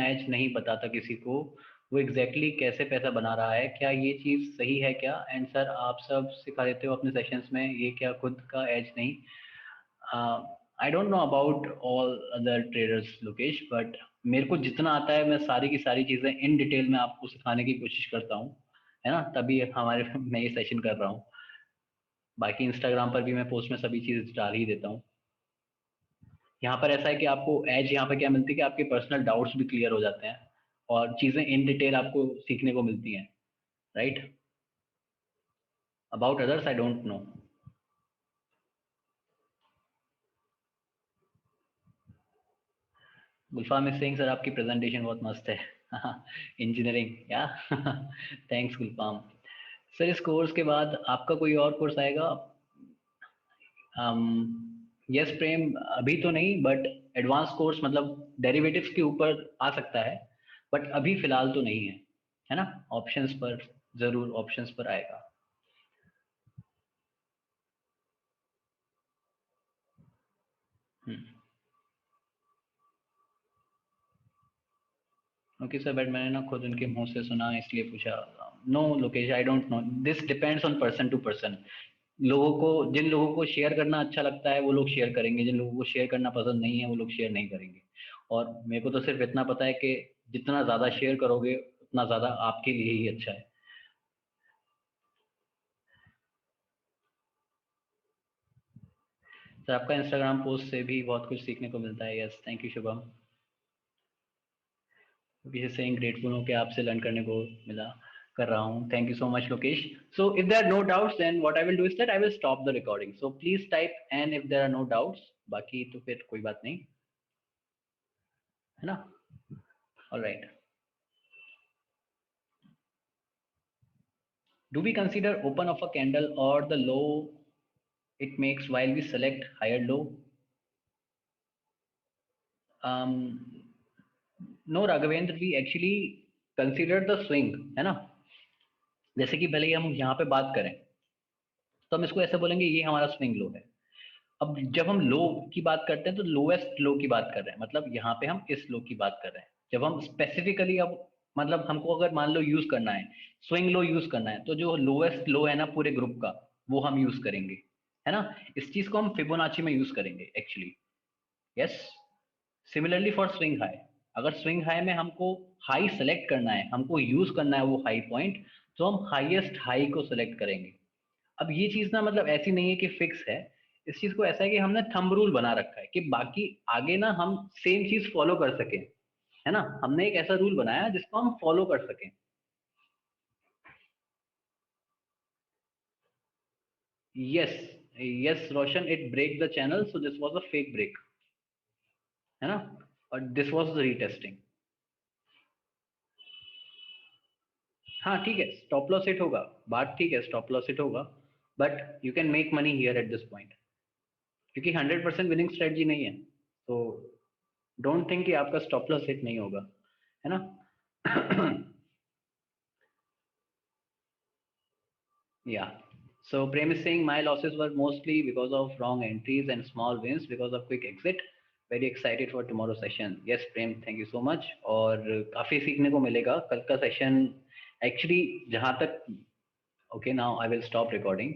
Speaker 1: एज नहीं बताता किसी को, वो एग्जैक्टली exactly कैसे पैसा बना रहा है, क्या ये चीज़ सही है क्या? एंड सर आप सब सिखा देते हो अपने सेशंस में, ये क्या खुद का एज नहीं? आई don't know about all other traders Lokesh, but मेरे को जितना आता है मैं सारी की सारी चीज़ें इन डिटेल में आपको सिखाने की कोशिश करता हूँ, है ना? तभी हमारे मैं ये सेशन कर रहा हूँ। बाकी इंस्टाग्राम पर भी मैं पोस्ट में सभी चीज़ डाल ही देता हूँ। यहाँ पर ऐसा है कि आपको एज यहाँ पे क्या मिलती है कि आपके पर्सनल डाउट्स भी क्लियर हो जाते हैं और चीज़ें इन डिटेल आपको सीखने को मिलती हैं, right? About others I don't no. Gulfam is saying, sir आपकी प्रेजेंटेशन बहुत मस्त है। इंजीनियरिंग, या? थैंक्स गुलफाम। सर इस कोर्स के बाद आपका कोई और कोर्स आएगा? यस प्रेम, अभी तो नहीं, बट एडवांस कोर्स मतलब डेरिवेटिव्स के ऊपर आ सकता है, बट अभी फिलहाल तो नहीं है ना? ऑप्शंस पर, जरूर ऑप्शंस पर आएगा। ओके सर, बट मैंने ना खुद उनके मुंह से सुना इसलिए पूछा। No Lokesh, I don't know, this depends on person to person. लोगों को, जिन लोगों को शेयर करना अच्छा लगता है वो लोग शेयर करेंगे, जिन लोगों को शेयर करना पसंद नहीं है वो लोग शेयर नहीं करेंगे। और मेरे को तो सिर्फ इतना पता है कि जितना ज़्यादा शेयर करोगे उतना ज़्यादा आपके लिए ही अच्छा है। सर आपका इंस्टाग्राम पोस्ट से भी बहुत कुछ सीखने को मिलता है। Yes, thank you Shubham. We saying, grateful हूँ कि आपसे लर्न करने को मिला, कर रहा हूँ। Thank you so much Lokesh. So if there are no doubts then what I will do is that I will stop the recording, so please type N if there are no doubts, बाकी तो फिर कोई बात नहीं, है ना? Alright. Do we consider open of a candle or the low it makes while we select higher low? Um, no, Raghavendra, we actually consider the swing, है ना? जैसे कि भले ही हम यहाँ पे बात करें तो हम इसको ऐसे बोलेंगे, ये हमारा स्विंग लो है। अब जब हम लो की बात करते हैं तो लोएस्ट लो की बात कर रहे हैं, मतलब यहाँ पे हम इस लो की बात कर रहे हैं। जब हम स्पेसिफिकली, अब मतलब हमको अगर मान लो यूज करना है, स्विंग लो यूज करना है, तो जो लोएस्ट लो है ना पूरे ग्रुप का, वो हम यूज करेंगे, है ना? इस चीज को हम फिबोनाची में यूज करेंगे actually. Yes, similarly for swing high, अगर स्विंग हाई में हमको हाई सेलेक्ट करना है, हमको यूज करना है वो हाई पॉइंट, तो हम हाईएस्ट हाई को सेलेक्ट करेंगे। अब ये चीज ना मतलब ऐसी नहीं है कि फिक्स है, इस चीज को ऐसा है कि हमने थंब रूल बना रखा है कि बाकी आगे ना हम सेम चीज फॉलो कर सकें, है ना? हमने एक ऐसा रूल बनाया जिसको हम फॉलो कर सकें। Yes, yes Roshan, it break the channel, so this was a fake break, है ना? और दिस वाज द रीटेस्टिंग। हाँ ठीक है, स्टॉप लॉस हिट होगा, बात ठीक है, स्टॉप लॉस हिट होगा, but you can make money here at this point, क्योंकि 100% विनिंग स्ट्रेटजी नहीं है, तो डोंट थिंक कि आपका स्टॉप लॉस हिट नहीं होगा, है ना? Yeah. So Prem is saying my losses were mostly because of wrong entries and small wins because of quick exit. Very excited for tomorrow session. Yes, Prem, thank you so much. और काफी सीखने को मिलेगा कल का सेशन. Actually, जहाँ तक, okay, now I will stop recording.